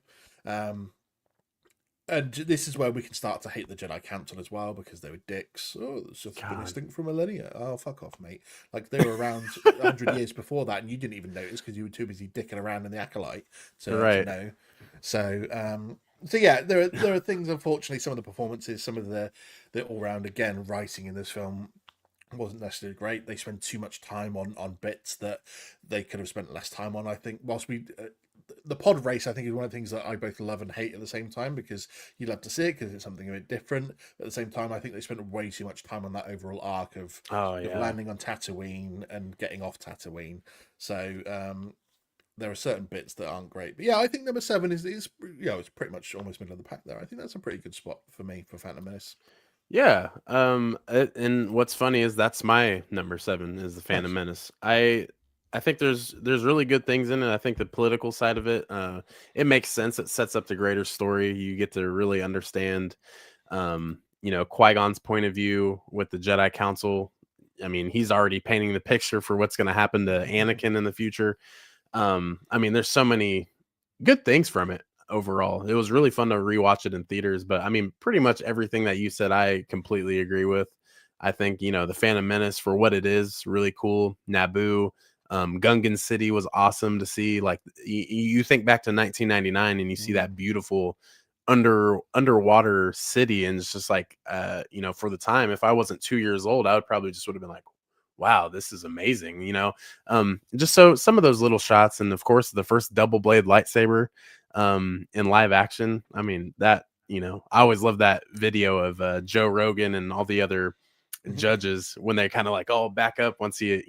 Speaker 2: And this is where we can start to hate the Jedi Council as well, because they were dicks. Oh, the Sith have been extinct for millennia. Oh, fuck off, mate. Like, they were around 100 years before that, and you didn't even notice because you were too busy dicking around in the Acolyte. So, know. So, yeah, there are things, unfortunately, some of the performances, some of the all-round, again, writing in this film wasn't necessarily great. They spend too much time on bits that they could have spent less time on, I think. Whilst the pod race, I think, is one of the things that I both love and hate at the same time, because you love to see it because it's something a bit different. But at the same time, I think they spent way too much time on that overall arc of landing on Tatooine and getting off Tatooine. So there are certain bits that aren't great. But yeah, I think number 7 is it's pretty much almost middle of the pack there. I think that's a pretty good spot for me for Phantom Menace.
Speaker 3: Yeah. And what's funny is that's my number 7 is the Phantom
Speaker 2: Nice.
Speaker 3: Menace. I think there's really good things in it. I think the political side of it, it makes sense. It sets up the greater story. You get to really understand, Qui-Gon's point of view with the Jedi Council. I mean, he's already painting the picture for what's going to happen to Anakin in the future. I mean, there's so many good things from it overall. It was really fun to rewatch it in theaters, but I mean, pretty much everything that you said, I completely agree with. I think, the Phantom Menace for what it is, really cool. Naboo, Gungan City was awesome to see. Like you think back to 1999 and you see that beautiful underwater city, and it's just like, for the time, if I wasn't 2 years old, I would probably just would have been like, wow, this is amazing, just so some of those little shots, and of course the first double blade lightsaber in live action. I mean, that, I always love that video of Joe Rogan and all the other judges when they kind of like, oh, back up once he,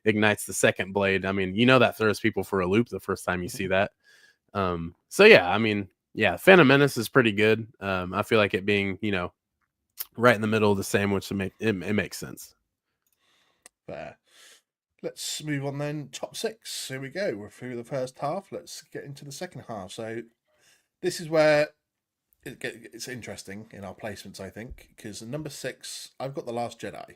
Speaker 3: ignites the second blade. I mean, that throws people for a loop the first time you see that. So yeah, I mean, yeah, Phantom Menace is pretty good. I feel like it being, right in the middle of the sandwich to make it makes sense.
Speaker 2: Fair. Let's move on then. Top 6. Here we go. We're through the first half. Let's get into the second half. So this is where it's interesting in our placements, I think, because number 6, I've got The Last Jedi.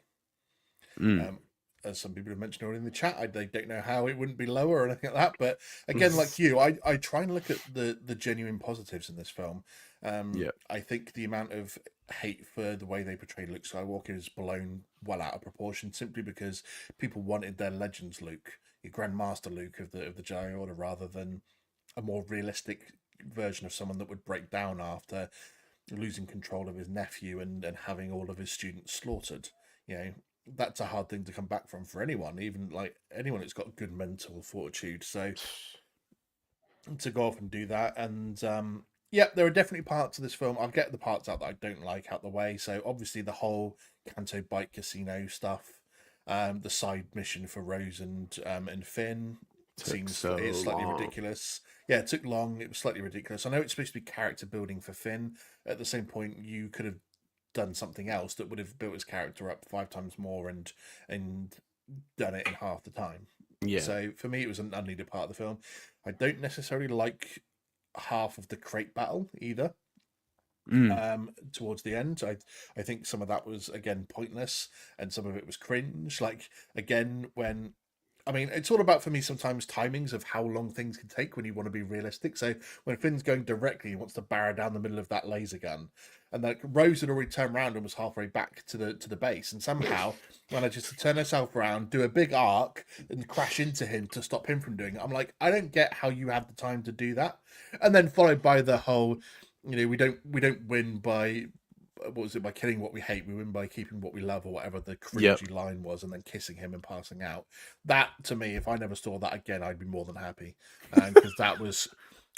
Speaker 2: As some people have mentioned already in the chat, they don't know how it wouldn't be lower or anything like that. But again, like you, I try and look at the genuine positives in this film. I think the amount of hate for the way they portray Luke Skywalker is blown well out of proportion, simply because people wanted their Legends Luke, your Grandmaster Luke of the Jedi Order, rather than a more realistic version of someone that would break down after losing control of his nephew and having all of his students slaughtered. That's a hard thing to come back from for anyone, even like anyone who's got good mental fortitude. So to go off and do that, and there are definitely parts of this film. I'll get the parts out that I don't like out the way. So obviously the whole Canto Bike Casino stuff, the side mission for Rose and Finn seems it's slightly ridiculous. Yeah, it took long. It was slightly ridiculous. I know it's supposed to be character building for Finn. At the same point, you could have done something else that would have built his character up 5 times more and done it in half the time.
Speaker 3: Yeah.
Speaker 2: So for me, it was an unneeded part of the film. I don't necessarily like half of the crate battle either. Towards the end, I think some of that was again pointless, and some of it was cringe. Like again, it's all about, for me, sometimes timings of how long things can take when you want to be realistic. So when Finn's going directly, he wants to barrel down the middle of that laser gun, and like Rose had already turned around and was halfway back to the base, and somehow manages to turn herself around, do a big arc, and crash into him to stop him from doing it. I'm like, I don't get how you have the time to do that. And then followed by the whole, we don't win by, what was it, by killing what we hate, we win by keeping what we love, or whatever the cringy line was, and then kissing him and passing out. That, to me, if I never saw that again, I'd be more than happy, because that was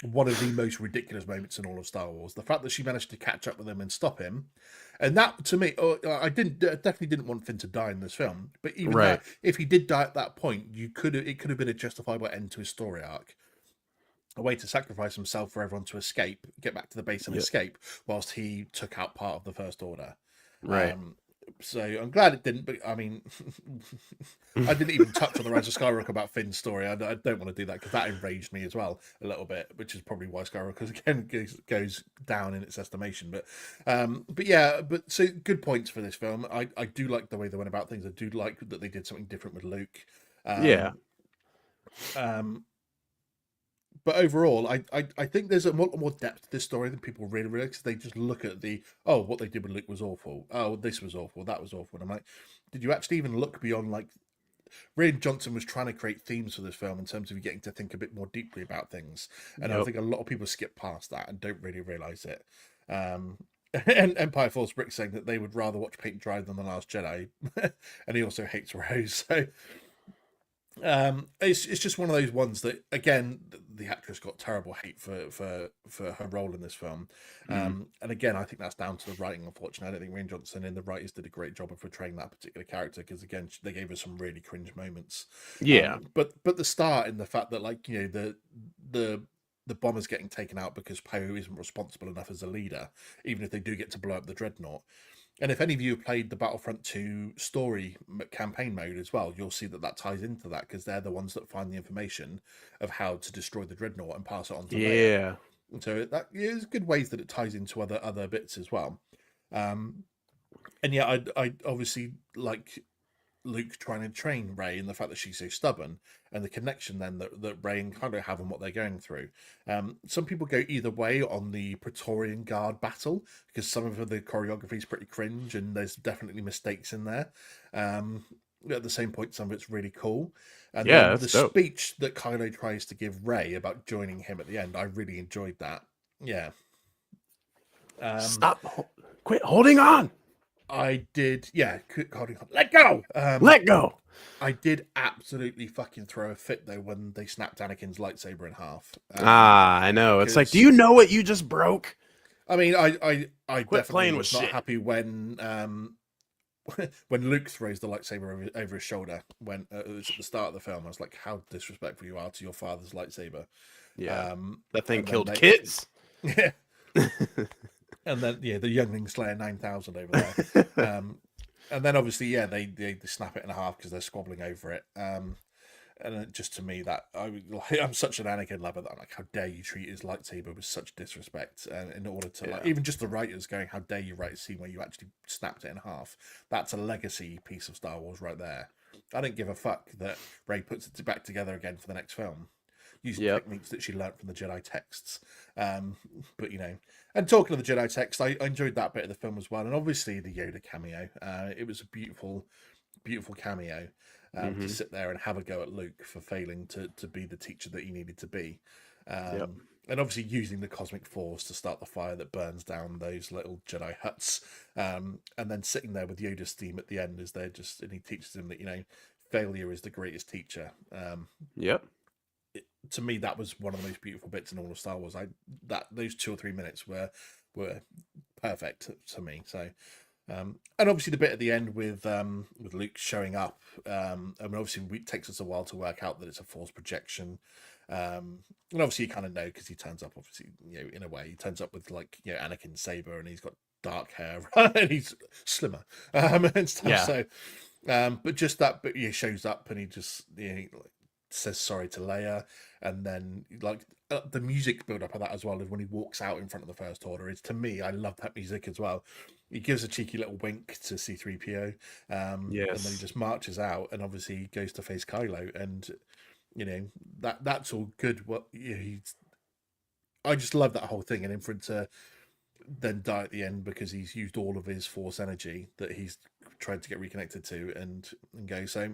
Speaker 2: one of the most ridiculous moments in all of Star Wars. The fact that she managed to catch up with him and stop him, and that, to me, I definitely didn't want Finn to die in this film, but even that, if he did die at that point, it could have been a justifiable end to his story arc. A way to sacrifice himself for everyone to escape, get back to the base and escape, whilst he took out part of the First Order.
Speaker 3: Right.
Speaker 2: So I'm glad it didn't, but I mean, I didn't even touch on the Rise of Skywalker about Finn's story. I don't want to do that, because that enraged me as well a little bit, which is probably why Skywalker again goes down in its estimation. But so good points for this film. I do like the way they went about things. I do like that they did something different with Luke. But overall, I think there's a lot more depth to this story than people really realize. They just look at what they did with Luke was awful. Oh, this was awful. That was awful. And I'm like, did you actually even look beyond, like, Rian Johnson was trying to create themes for this film in terms of you getting to think a bit more deeply about things. And I think a lot of people skip past that and don't really realize it. And Empire Force Brick saying that they would rather watch paint dry than The Last Jedi. And he also hates Rose. So it's just one of those ones that, again, the actress got terrible hate for her role in this film, and again, I think that's down to the writing. Unfortunately, I don't think Rian Johnson and the writers did a great job of portraying that particular character, because again, they gave us some really cringe moments. But the start, in the fact that, like, the bomber's getting taken out because Poe isn't responsible enough as a leader, even if they do get to blow up the dreadnought. And if any of you have played the Battlefront 2 story campaign mode as well, you'll see that ties into that, because they're the ones that find the information of how to destroy the Dreadnought and pass it on to Leia.
Speaker 3: Yeah.
Speaker 2: And so that is good ways that it ties into other bits as well. And yeah, I obviously like Luke trying to train Rey, and the fact that she's so stubborn, and the connection then that Rey and Kylo have and what they're going through. Some people go either way on the Praetorian Guard battle, because some of the choreography is pretty cringe and there's definitely mistakes in there. At the same point, some of it's really cool. And then the
Speaker 3: dope.
Speaker 2: speech that Kylo tries to give Rey about joining him at the end, I really enjoyed that. Yeah.
Speaker 3: Stop! Quit holding on!
Speaker 2: I did, yeah. Holding on. Let go!
Speaker 3: Let go!
Speaker 2: I did absolutely fucking throw a fit though when they snapped Anakin's lightsaber in half.
Speaker 3: I know. It's like, do you know what you just broke?
Speaker 2: I mean, I
Speaker 3: Quit
Speaker 2: definitely
Speaker 3: playing
Speaker 2: was
Speaker 3: with
Speaker 2: not
Speaker 3: shit.
Speaker 2: happy when Luke throws the lightsaber over his shoulder when it was at the start of the film. I was like, how disrespectful you are to your father's lightsaber.
Speaker 3: Yeah, that thing killed kids.
Speaker 2: Yeah. And then, yeah, the youngling slayer 9,000 over there. And then obviously, yeah, they snap it in half because they're squabbling over it. And just to me, that I'm such an Anakin lover that I'm like, how dare you treat his lightsaber with such disrespect? And in order to like, even just the writers going, how dare you write a scene where you actually snapped it in half? That's a legacy piece of Star Wars right there. I don't give a fuck that Rey puts it back together again for the next film, using techniques that she learned from the Jedi texts. But, you know, and talking of the Jedi text, I enjoyed that bit of the film as well. And obviously the Yoda cameo. It was a beautiful, beautiful cameo to sit there and have a go at Luke for failing to be the teacher that he needed to be. And obviously using the cosmic force to start the fire that burns down those little Jedi huts. And then sitting there with Yoda's theme at the end as and he teaches him that, you know, failure is the greatest teacher. To me, that was one of the most beautiful bits in all of Star Wars. Those 2 or 3 minutes were perfect to me. So, and obviously the bit at the end with Luke showing up. I mean, obviously it takes us a while to work out that it's a force projection. And obviously you kind of know because he turns up. Obviously, you know, in a way, he turns up with like, you know, Anakin's saber, and he's got dark hair and he's slimmer and stuff.
Speaker 3: Yeah.
Speaker 2: So, but just that, but he shows up and he just, you know, says sorry to Leia, and then like the music build up of that as well, is when he walks out in front of the First Order. Is, to me, I love that music as well. He gives a cheeky little wink to C-3PO, and then he just marches out, and obviously he goes to face Kylo, and you know that's all good. What, you know, I just love that whole thing, and then for him to then die at the end because he's used all of his Force energy that he's tried to get reconnected to, and go. So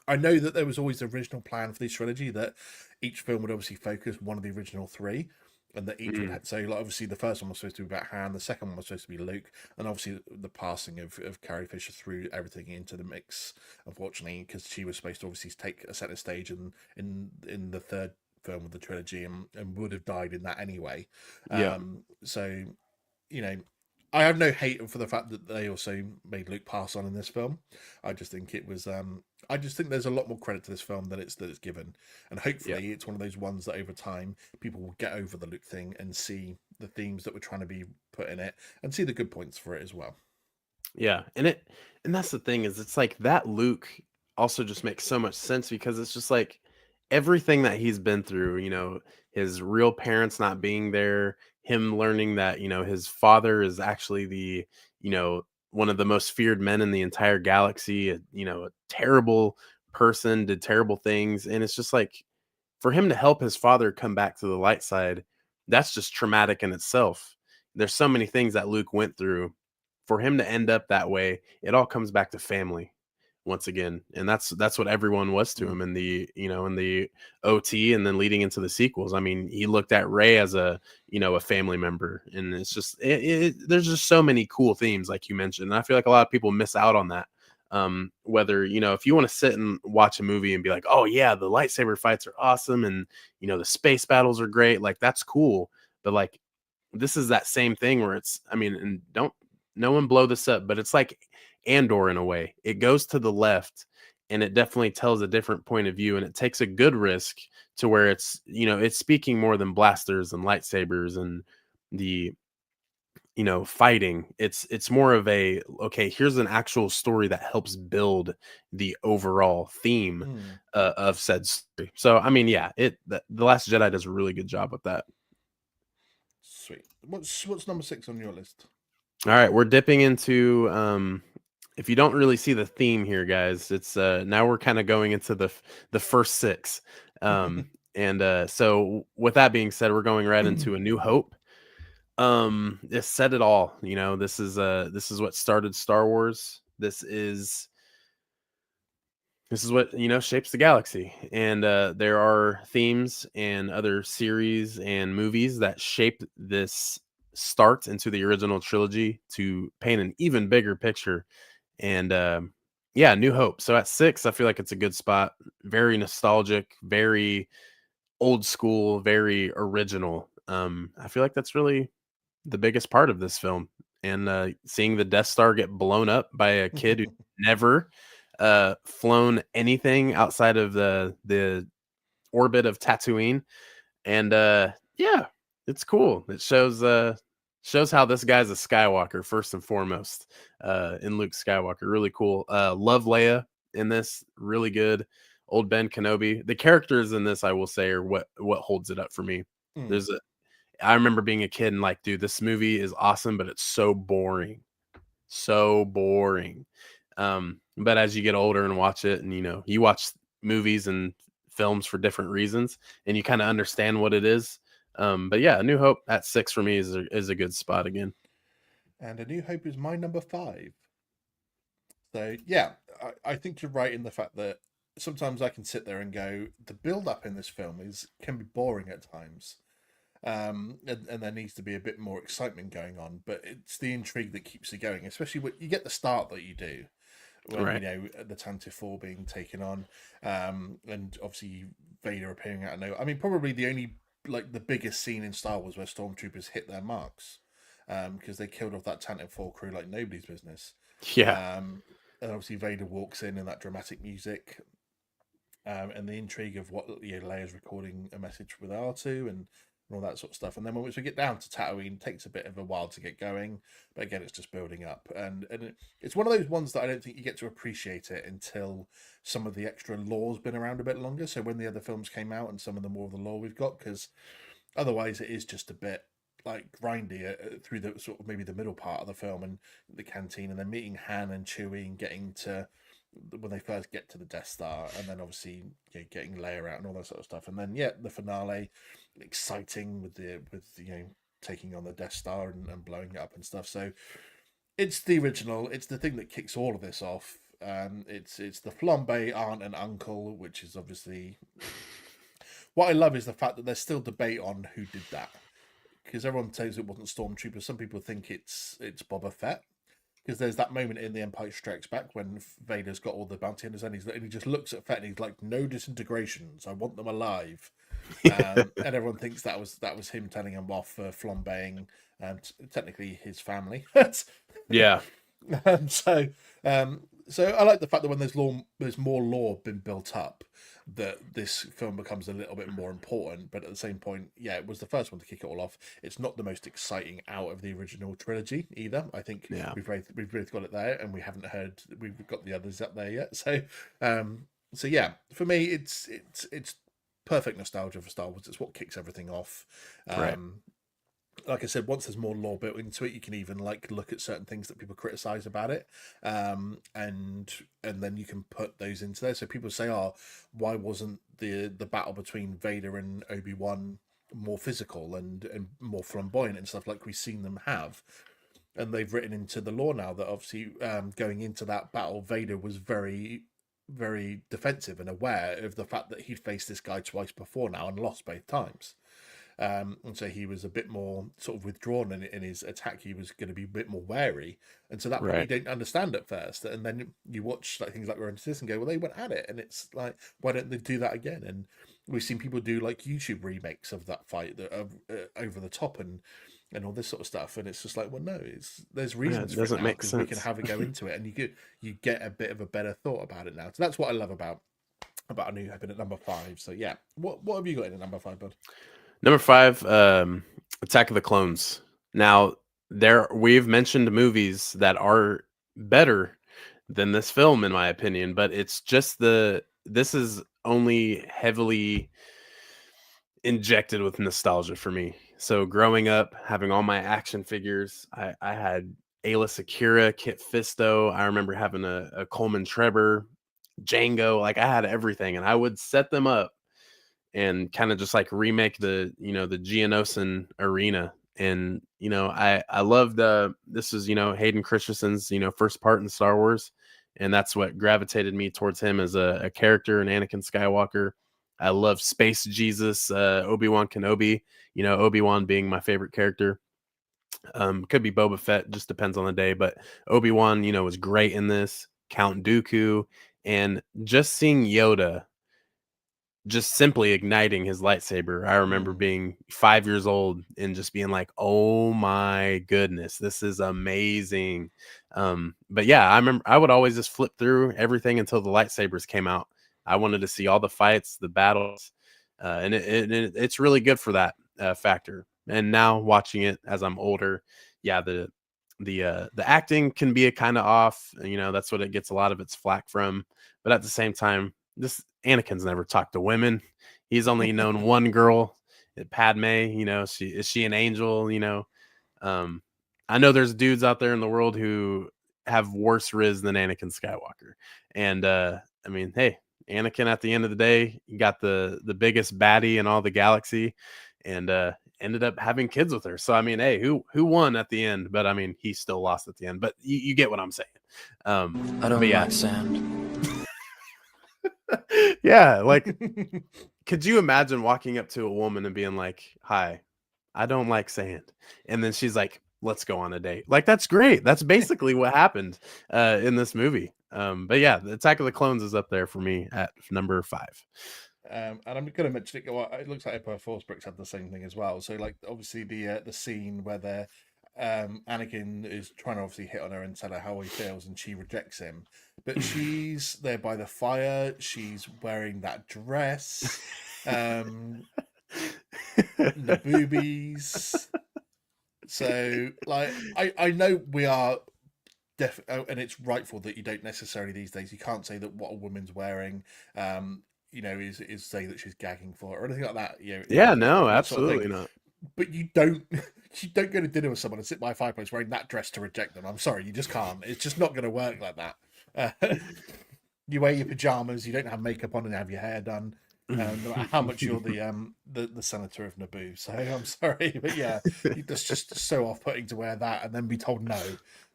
Speaker 2: I know that there was always the original plan for this trilogy that each film would obviously focus one of the original 3, and that each would have, so like obviously the first one was supposed to be about Han, the second one was supposed to be Luke, and obviously the passing of Carrie Fisher threw everything into the mix, unfortunately, because she was supposed to obviously take a center stage in the third film of the trilogy, and would have died in that anyway. So, you know, I have no hate for the fact that they also made Luke pass on in this film. I just think it was. I just think there's a lot more credit to this film than it's given, and hopefully it's one of those ones that over time people will get over the Luke thing and see the themes that were trying to be put in it, and see the good points for it as well.
Speaker 3: Yeah, and that's the thing, is it's like that Luke also just makes so much sense, because it's just like everything that he's been through, you know, his real parents not being there, him learning that, you know, his father is actually the, you know, one of the most feared men in the entire galaxy, you know, a terrible person, did terrible things. And it's just like, for him to help his father come back to the light side, that's just traumatic in itself. There's so many things that Luke went through. For him to end up that way, it all comes back to family once again. And that's what everyone was to him in the, you know, in the OT, and then leading into the sequels. I mean, he looked at Rey as a, you know, a family member, and it's just, there's just so many cool themes, like you mentioned. And I feel like a lot of people miss out on that. Whether, you know, if you want to sit and watch a movie and be like, oh yeah, the lightsaber fights are awesome, and, you know, the space battles are great, like that's cool. But like, this is that same thing where it's, I mean, and no one blow this up, but it's like Andor in a way. It goes to the left, and it definitely tells a different point of view, and it takes a good risk to where it's, you know, it's speaking more than blasters and lightsabers and the fighting. It's more of a, okay, here's an actual story that helps build the overall theme of said story. So I mean, yeah, the Last Jedi does a really good job with that.
Speaker 2: Sweet. What's number 6 on your list?
Speaker 3: All right, we're dipping into if you don't really see the theme here, guys, it's now we're kind of going into the first 6. And so with that being said, we're going right into A New Hope. It said it all. This is what started Star Wars. This is what shapes the galaxy. And there are themes and other series and movies that shaped this start into the original trilogy to paint an even bigger picture. And yeah, New Hope. So at 6, I feel like it's a good spot. Very nostalgic, very old school, very original. I feel like that's really the biggest part of this film. And seeing the Death Star get blown up by a kid who never flown anything outside of the orbit of Tatooine. And yeah, it's cool. It shows how this guy's a Skywalker first and foremost, in Luke Skywalker. Really cool. Love Leia in this, really good. Old Ben Kenobi. The characters in this, I will say, are what holds it up for me. I remember being a kid and like, dude, this movie is awesome, but it's so boring. So boring. But as you get older and watch it, and you watch movies and films for different reasons, and you kind of understand what it is. But yeah, A New Hope at 6 for me is a good spot again.
Speaker 2: And A New Hope is my number 5. So yeah, I think you're right in the fact that sometimes I can sit there and go, the build up in this film can be boring at times. And there needs to be a bit more excitement going on, but it's the intrigue that keeps it going, especially when you get the start that you do, when
Speaker 3: Right.
Speaker 2: the Tantive 4 being taken on, and obviously Vader appearing out of nowhere. I mean, probably the only the biggest scene in Star Wars where stormtroopers hit their marks, because they killed off that Tantive 4 crew like nobody's business.
Speaker 3: Yeah.
Speaker 2: And obviously Vader walks in that dramatic music, and the intrigue of what Leia's recording a message with R2 and all that sort of stuff. And then once we get down to Tatooine, it takes a bit of a while to get going, but again, it's just building up. And it's one of those ones that I don't think you get to appreciate it until some of the extra lore's been around a bit longer. So when the other films came out and some of the more of the lore we've got, because otherwise it is just a bit grindy through the sort of maybe the middle part of the film and the canteen, and then meeting Han and Chewie and getting to when they first get to the Death Star, and then obviously getting Leia out and all that sort of stuff, and then the finale, exciting with taking on the Death Star and blowing it up and stuff. So it's the original. It's the thing that kicks all of this off. It's the flambe aunt and uncle, which is obviously what I love is the fact that there's still debate on who did that, because everyone says it wasn't Stormtroopers. Some people think it's Boba Fett. Because there's that moment in The Empire Strikes Back when Vader's got all the bounty hunters and he just looks at Fett and he's like, "No disintegrations. I want them alive." And everyone thinks that was him telling him off for flambeing, technically his family.
Speaker 3: Yeah.
Speaker 2: So I like the fact that when there's more lore been built up, that this film becomes a little bit more important. But at the same point, it was the first one to kick it all off. It's not the most exciting out of the original trilogy either. I think we've both got it there, and we've got the others up there yet. So yeah, for me, it's perfect nostalgia for Star Wars. It's what kicks everything off.
Speaker 3: Right.
Speaker 2: Like I said, once there's more lore built into it, you can even look at certain things that people criticize about it, and then you can put those into there. So people say, "Oh, why wasn't the battle between Vader and Obi-Wan more physical and more flamboyant and stuff like we've seen them have?" And they've written into the lore now that obviously going into that battle, Vader was very, very defensive and aware of the fact that he'd faced this guy twice before now and lost both times. And so he was a bit more sort of withdrawn in his attack. He was going to be a bit more wary, and so that you don't understand at first. And then you watch things like Revenge of the Sith and go, "Well, they went at it," and it's like, why don't they do that again? And we've seen people do YouTube remakes of that fight that are over the top and all this sort of stuff. And it's just like, well, no, there's reasons for it now, because we can have a go into it, and you get a bit of a better thought about it now. So that's what I love about A New Hope at number 5. So yeah, what have you got in at number 5, bud?
Speaker 3: Number 5, Attack of the Clones. Now, we've mentioned movies that are better than this film, in my opinion, but it's just this is only heavily injected with nostalgia for me. So growing up, having all my action figures, I had Ayla Secura, Kit Fisto. I remember having a Coleman Trevor, Django. Like I had everything, and I would set them up and kind of just like remake the Geonosis arena. And I loved this is Hayden Christensen's first part in Star Wars, and that's what gravitated me towards him as a character, an Anakin Skywalker. I love Space Jesus, Obi-Wan Kenobi, Obi-Wan being my favorite character. Could be Boba Fett, just depends on the day, but Obi-Wan was great in this. Count Dooku, and just seeing Yoda just simply igniting his lightsaber. I remember being 5 years old and just being like, "Oh my goodness, this is amazing." But yeah, I remember I would always just flip through everything until the lightsabers came out. I wanted to see all the fights, the battles, and it's really good for that factor. And now watching it as I'm older, yeah, the acting can be a kind of off. That's what it gets a lot of its flack from. But at the same time, this Anakin's never talked to women. He's only known one girl, Padme. Is she an angel? I know there's dudes out there in the world who have worse riz than Anakin Skywalker. And I mean, hey, Anakin at the end of the day, you got the biggest baddie in all the galaxy, and ended up having kids with her. So I mean, hey, who won at the end? But I mean, he still lost at the end. But you get what I'm saying.
Speaker 1: I don't like sand.
Speaker 3: Yeah, like could you imagine walking up to a woman and being like, "Hi, I don't like sand," and then she's like, "Let's go on a date." Like that's great. That's basically what happened in this movie. But yeah, the Attack of the Clones is up there for me at number 5.
Speaker 2: And I'm going to mention it. Well, it looks like Empire Force Bricks had the same thing as well. So, like, obviously the scene where Anakin is trying to obviously hit on her and tell her how he feels, and she rejects him. But she's there by the fire. She's wearing that dress, the boobies. So, like, I know we are and it's rightful that you don't necessarily these days. You can't say that what a woman's wearing, is say that she's gagging for it or anything like that.
Speaker 3: Yeah, no,
Speaker 2: that sort of
Speaker 3: absolutely
Speaker 2: thing.
Speaker 3: not.
Speaker 2: But you don't go to dinner with someone and sit by a fireplace wearing that dress to reject them. I'm sorry, you just can't. It's just not going to work like that. You wear your pajamas, you don't have makeup on and have your hair done. No matter how much you're the senator of Naboo. So I'm sorry, but yeah, it's just so off-putting to wear that and then be told no.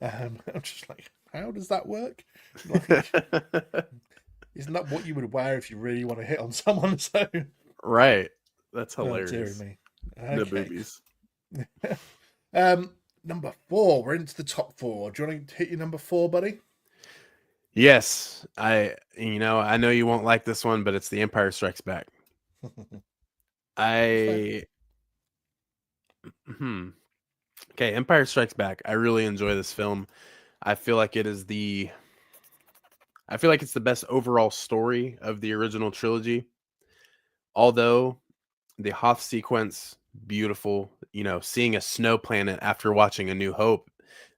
Speaker 2: I'm just like, how does that work? Like, isn't that what you would wear if you really want to hit on someone? So
Speaker 3: right, that's hilarious.
Speaker 2: Oh, dear me.
Speaker 3: Okay. The boobies.
Speaker 2: Number 4. We're into the top 4. Do you want to hit your number 4, buddy?
Speaker 3: Yes, I know you won't like this one, but it's The Empire Strikes Back. Okay, Empire Strikes Back. I really enjoy this film. I feel like it's the best overall story of the original trilogy. Although the Hoth sequence, beautiful, seeing a snow planet after watching A New Hope,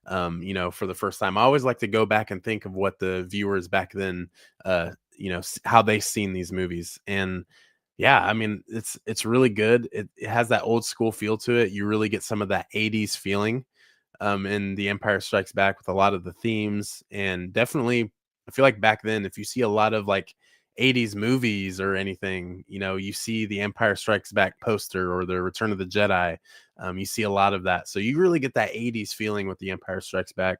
Speaker 3: for the first time. I always like to go back and think of what the viewers back then, how they seen these movies. And yeah, I mean, it's really good. It has that old school feel to it. You really get some of that 80s feeling in The Empire Strikes Back with a lot of the themes. And definitely, I feel like back then, if you see a lot of like 80s movies or anything, you see the Empire Strikes Back poster or the Return of the Jedi. You see a lot of that. So you really get that 80s feeling with the Empire Strikes Back.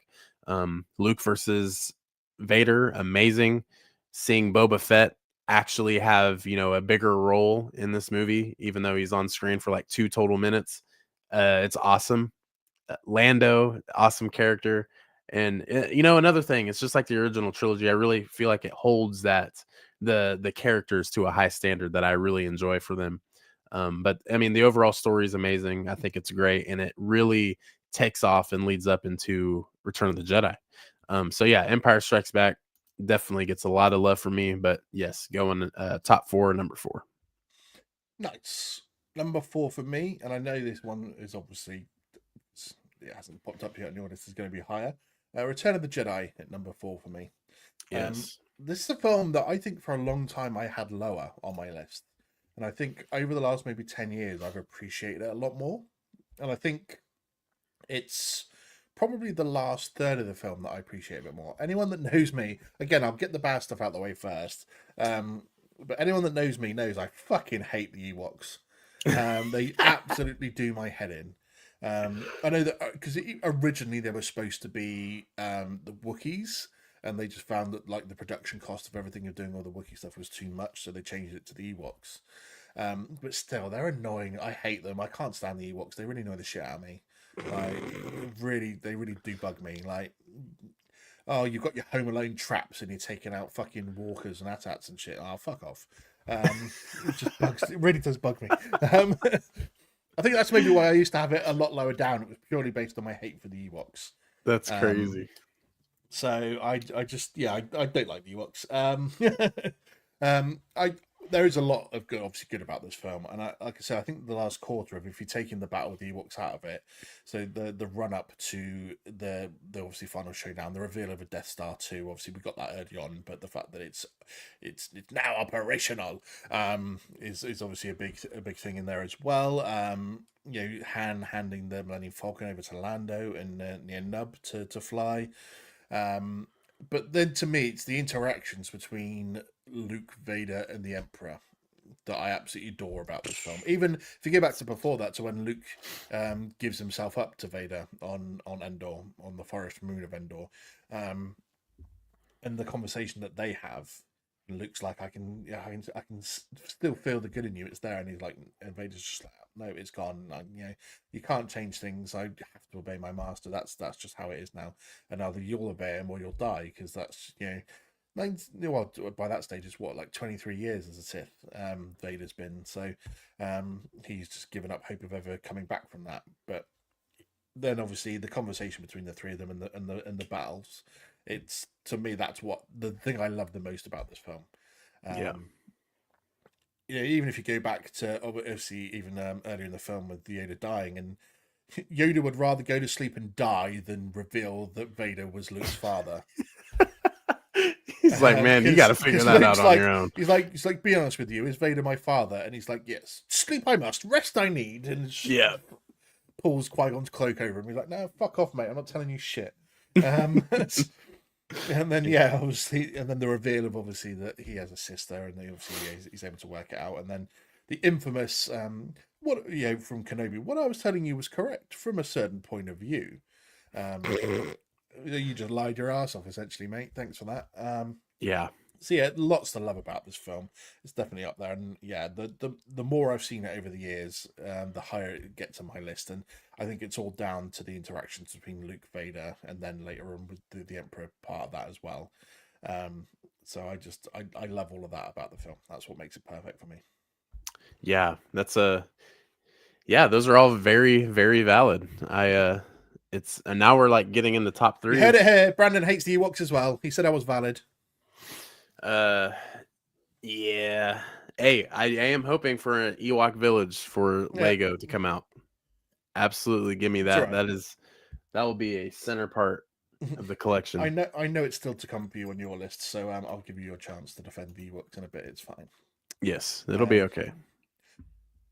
Speaker 3: Luke versus Vader, amazing. Seeing Boba Fett actually have, a bigger role in this movie, even though he's on screen for like 2 total minutes. It's awesome. Lando, awesome character. And another thing, it's just like the original trilogy. I really feel like it holds that the characters to a high standard that I really enjoy for them. But I mean, the overall story is amazing. I think it's great, and it really takes off and leads up into Return of the Jedi. So yeah, Empire Strikes Back definitely gets a lot of love from me. But yes, going top 4, number 4.
Speaker 2: Nice. Number 4 for me, and I know this one is obviously it hasn't popped up yet on your list, is going to be higher. Return of the Jedi at number 4 for me.
Speaker 3: Yes.
Speaker 2: This is a film that I think for a long time I had lower on my list. And I think over the last maybe 10 years, I've appreciated it a lot more. And I think it's probably the last third of the film that I appreciate a bit more. Anyone that knows me, again, I'll get the bad stuff out of the way first. But anyone that knows me knows I fucking hate the Ewoks. They absolutely do my head in. I know that because originally they were supposed to be the Wookiees, and they just found that like the production cost of everything of doing all the Wookiee stuff was too much, so they changed it to the Ewoks. But still, they're annoying. I hate them. I can't stand the Ewoks. They really annoy the shit out of me. Like, they really do bug me. Like, oh, you've got your Home Alone traps and you're taking out fucking walkers and AT-ATs and shit. Oh, fuck off. It just bugs. It really does bug me. I think that's maybe why I used to have it a lot lower down. It was purely based on my hate for the Ewoks.
Speaker 3: That's crazy.
Speaker 2: So I just I don't like the Ewoks. There is a lot of good about this film, and like I said, I think the last quarter of, if you're taking the battle with the Ewoks out of it, so the run up to the obviously final showdown, the reveal of a Death Star 2, obviously we got that early on, but the fact that it's now operational is obviously a big thing in there as well. Han handing the Millennium Falcon over to Lando and Nub to fly. But then to me, it's the interactions between Luke, Vader, and the Emperor that I absolutely adore about this film. Even if you go back to before that, to when Luke gives himself up to Vader on Endor, on the forest moon of Endor, and the conversation that they have. Luke's like, I can still feel the good in you. It's there, and he's like, and Vader's just like, no, it's gone. You can't change things. I have to obey my master. That's just how it is now. And either you'll obey him or you'll die, because that's well, by that stage it's like 23 years as a Sith. Vader's been, so he's just given up hope of ever coming back from that. But then obviously the conversation between the three of them and the battles. It's, to me, that's what the thing I love the most about this film. Even if you go back to obviously even earlier in the film with Yoda dying, and Yoda would rather go to sleep and die than reveal that Vader was Luke's father.
Speaker 3: He's like, man, you got to figure that out on your own.
Speaker 2: He's like, be honest with you, is Vader my father? And he's like, yes. Sleep I must, rest I need. And pulls Qui-Gon's cloak over him. He's like, no, fuck off, mate. I'm not telling you shit. And then obviously, and then the reveal of obviously that he has a sister, and he's able to work it out, and then the infamous from Kenobi. What I was telling you was correct from a certain point of view. You just lied your ass off, essentially, mate. Thanks for that. So lots to love about this film. It's definitely up there, and the more I've seen it over the years, the higher it gets on my list. And I think it's all down to the interactions between Luke, Vader, and then later on with the Emperor part of that as well. So I love all of that about the film. That's what makes it perfect for me.
Speaker 3: Yeah, those are all very, very valid. And now we're like getting in the top 3.
Speaker 2: You heard it here. Brandon hates the Ewoks as well. He said I was valid.
Speaker 3: Yeah. Hey, I am hoping for an Ewok village for Lego to come out. Absolutely, give me that. Right. That will be a center part of the collection.
Speaker 2: I know it's still to come for you on your list, so I'll give you your chance to defend the Ewoks in a bit. It's fine.
Speaker 3: Yes, it'll be okay.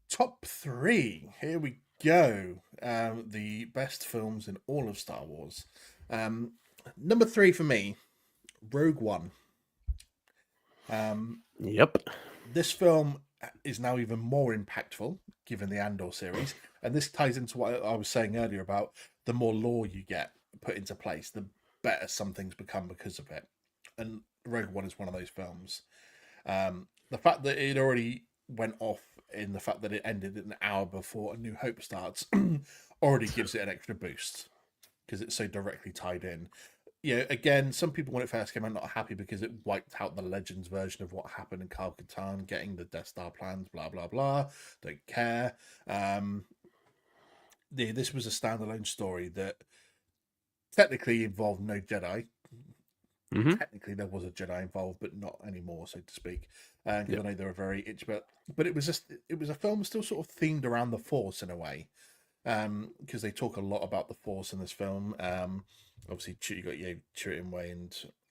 Speaker 2: Top 3. Here we go. The best films in all of Star Wars. Number 3 for me, Rogue One.
Speaker 3: Yep.
Speaker 2: This film is now even more impactful given the Andor series, and this ties into what I was saying earlier about the more lore you get put into place, the better some things become because of it. And Rogue One is one of those films. The fact that it already went off in the fact that it ended an hour before A New Hope starts already gives it an extra boost because it's so directly tied in. Again, some people when it first came out not happy because it wiped out the Legends version of what happened in Kyle Katarn, getting the Death Star plans, blah, blah, blah. Don't care. This was a standalone story that technically involved no Jedi. Mm-hmm. Technically, there was a Jedi involved, but not anymore, so to speak. Because I know they were very itchy, but it was a film still sort of themed around the Force in a way. because they talk a lot about the Force in this film. Obviously, you got Chirrut Way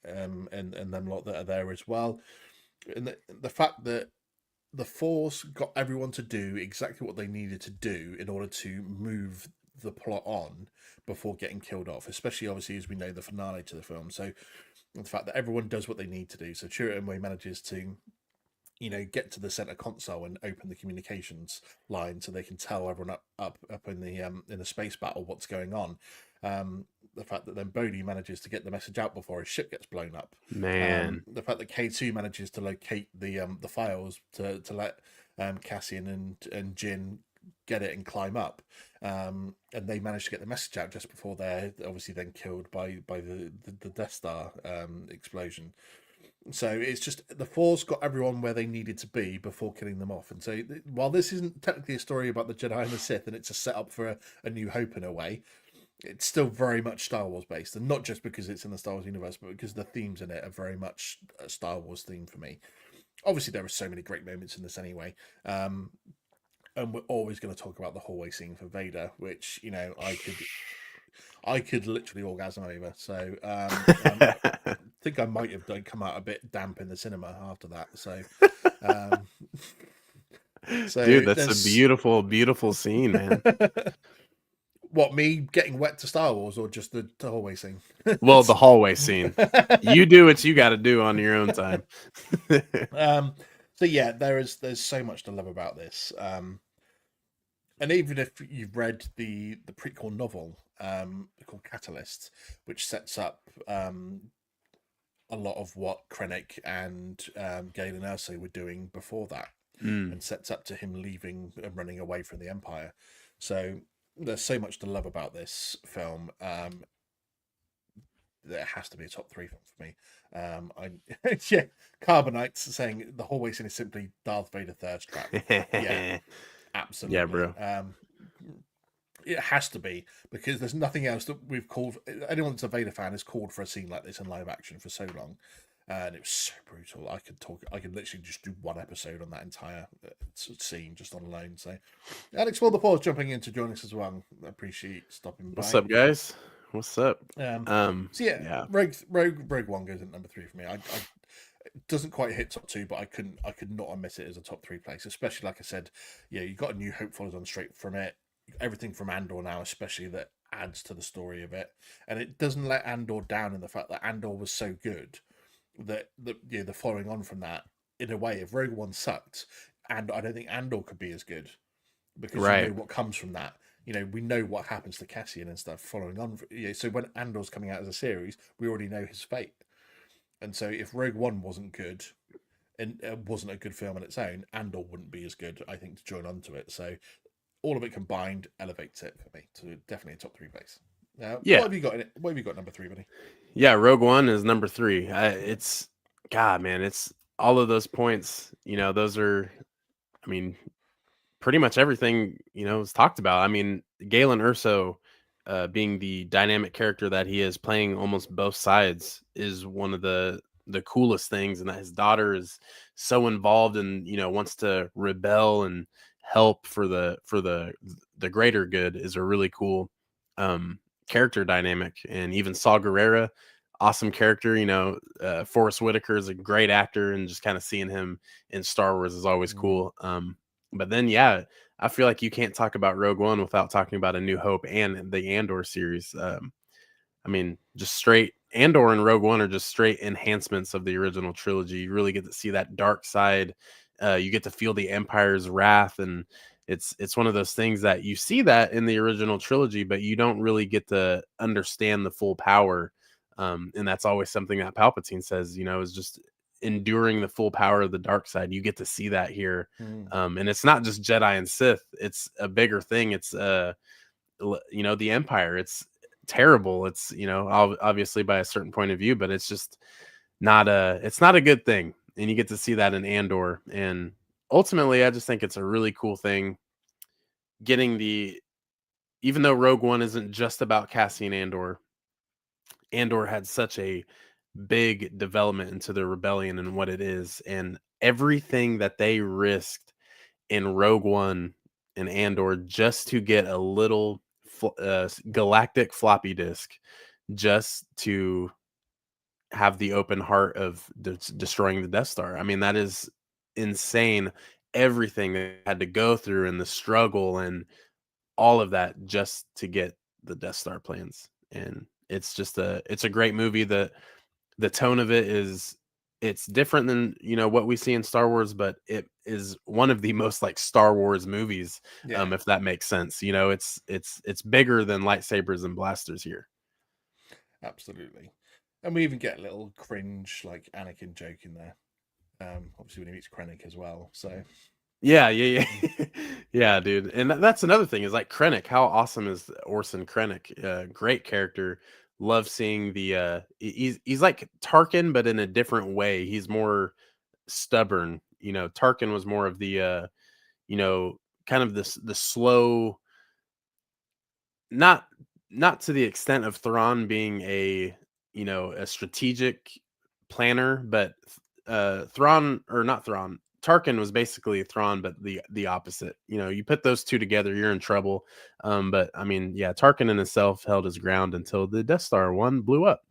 Speaker 2: and them lot that are there as well, and the fact that the Force got everyone to do exactly what they needed to do in order to move the plot on before getting killed off, especially obviously as we know the finale to the film. So the fact that everyone does what they need to do. So Chirrut Way manages to, get to the center console and open the communications line so they can tell everyone up in the space battle what's going on. The fact that then Bodhi manages to get the message out before his ship gets blown up.
Speaker 3: Man,
Speaker 2: The fact that K2 manages to locate the files to let Cassian and Jin get it and climb up, and they manage to get the message out just before they're obviously then killed by the Death Star explosion. So it's just the Force got everyone where they needed to be before killing them off. And so while this isn't technically a story about the Jedi and the Sith, and it's a setup for a New Hope in a way, it's still very much Star Wars based, and not just because it's in the Star Wars universe, but because the themes in it are very much a Star Wars theme for me. Obviously, there are so many great moments in this anyway. And we're always going to talk about the hallway scene for Vader, which I could literally orgasm over. So I think I might have come out a bit damp in the cinema after that. So,
Speaker 3: dude, that's a beautiful, beautiful scene, man.
Speaker 2: What, me getting wet to Star Wars, or just the hallway scene?
Speaker 3: Well, the hallway scene. You do what you got to do on your own time.
Speaker 2: So yeah, there's so much to love about this. And even if you've read the prequel novel called Catalyst, which sets up a lot of what Krennic and Galen Erso were doing before that, and sets up to him leaving and running away from the Empire. So there's so much to love about this film. There has to be a top 3 film for me. Yeah, Carbonite's saying the hallway scene is simply Darth Vader thirst trap. Yeah, absolutely.
Speaker 3: Yeah, bro.
Speaker 2: It has to be, because there's nothing else that we've called. Anyone that's a Vader fan has called for a scene like this in live action for so long, and it was so brutal. I could literally just do one episode on that entire scene just on alone. So, Alex for the Pause jumping in to join us as well. I appreciate you stopping by.
Speaker 3: What's up, guys? What's up?
Speaker 2: So yeah. Rogue One goes at number 3 for me. It doesn't quite hit top 2, but I could not omit it as a top 3 place, especially like I said, you got a New Hope follows on straight from it. Everything from Andor now, especially, that adds to the story of it, and it doesn't let Andor down in the fact that Andor was so good that the following on from that, in a way, if Rogue One sucked, and I don't think Andor could be as good, because you know what comes from that. We know what happens to Cassian and stuff following on. So when Andor's coming out as a series, we already know his fate. And so if Rogue One wasn't good, and wasn't a good film on its own, Andor wouldn't be as good, I think, to join onto it. So all of it combined elevates it for me to definitely a top 3 place. Now, what have you got in it? What have you got number 3, buddy?
Speaker 3: Yeah, Rogue One is number 3. It's God, man. It's all of those points. Those are, I mean, pretty much everything is talked about. I mean, Galen Erso, being the dynamic character that he is, playing almost both sides, is one of the coolest things, and that his daughter is so involved and wants to rebel and help for the greater good is a really cool character dynamic. And even Saw Gerrera, awesome character. Forrest Whitaker is a great actor, and just kind of seeing him in Star Wars is always cool. But then I feel like you can't talk about Rogue One without talking about A New Hope and the Andor series. I mean, just straight Andor and Rogue One are just straight enhancements of the original trilogy. You really get to see that dark side. You get to feel the Empire's wrath, and it's one of those things that you see that in the original trilogy, but you don't really get to understand the full power. And that's always something that Palpatine says, is just enduring the full power of the dark side. You get to see that here. And it's not just Jedi and Sith. It's a bigger thing. It's, the Empire. It's terrible. It's, obviously by a certain point of view, but it's just it's not a good thing. And you get to see that in Andor. And ultimately, I just think it's a really cool thing getting even though Rogue One isn't just about Cassian Andor had such a big development into the rebellion and what it is, and everything that they risked in Rogue One in Andor just to get a little galactic floppy disk, just to have the open heart of destroying the Death Star. I mean, that is insane. Everything they had to go through and the struggle and all of that just to get the Death Star plans. And it's a great movie. The tone of it is, it's different than, what we see in Star Wars, but it is one of the most like Star Wars movies, if that makes sense. It's bigger than lightsabers and blasters here.
Speaker 2: Absolutely. And we even get a little cringe like Anakin joke in there. Obviously when he meets Krennic as well. So
Speaker 3: yeah. Yeah, dude. And that's another thing is like Krennic. How awesome is Orson Krennic? Great character. Love seeing the he's like Tarkin, but in a different way. He's more stubborn. Tarkin was more of the kind of the slow, not to the extent of Thrawn being a strategic planner, but Thrawn, or not Thrawn, Tarkin was basically Thrawn, but the opposite. You put those two together, you're in trouble. But I mean, yeah, Tarkin in himself held his ground until the Death Star one blew up.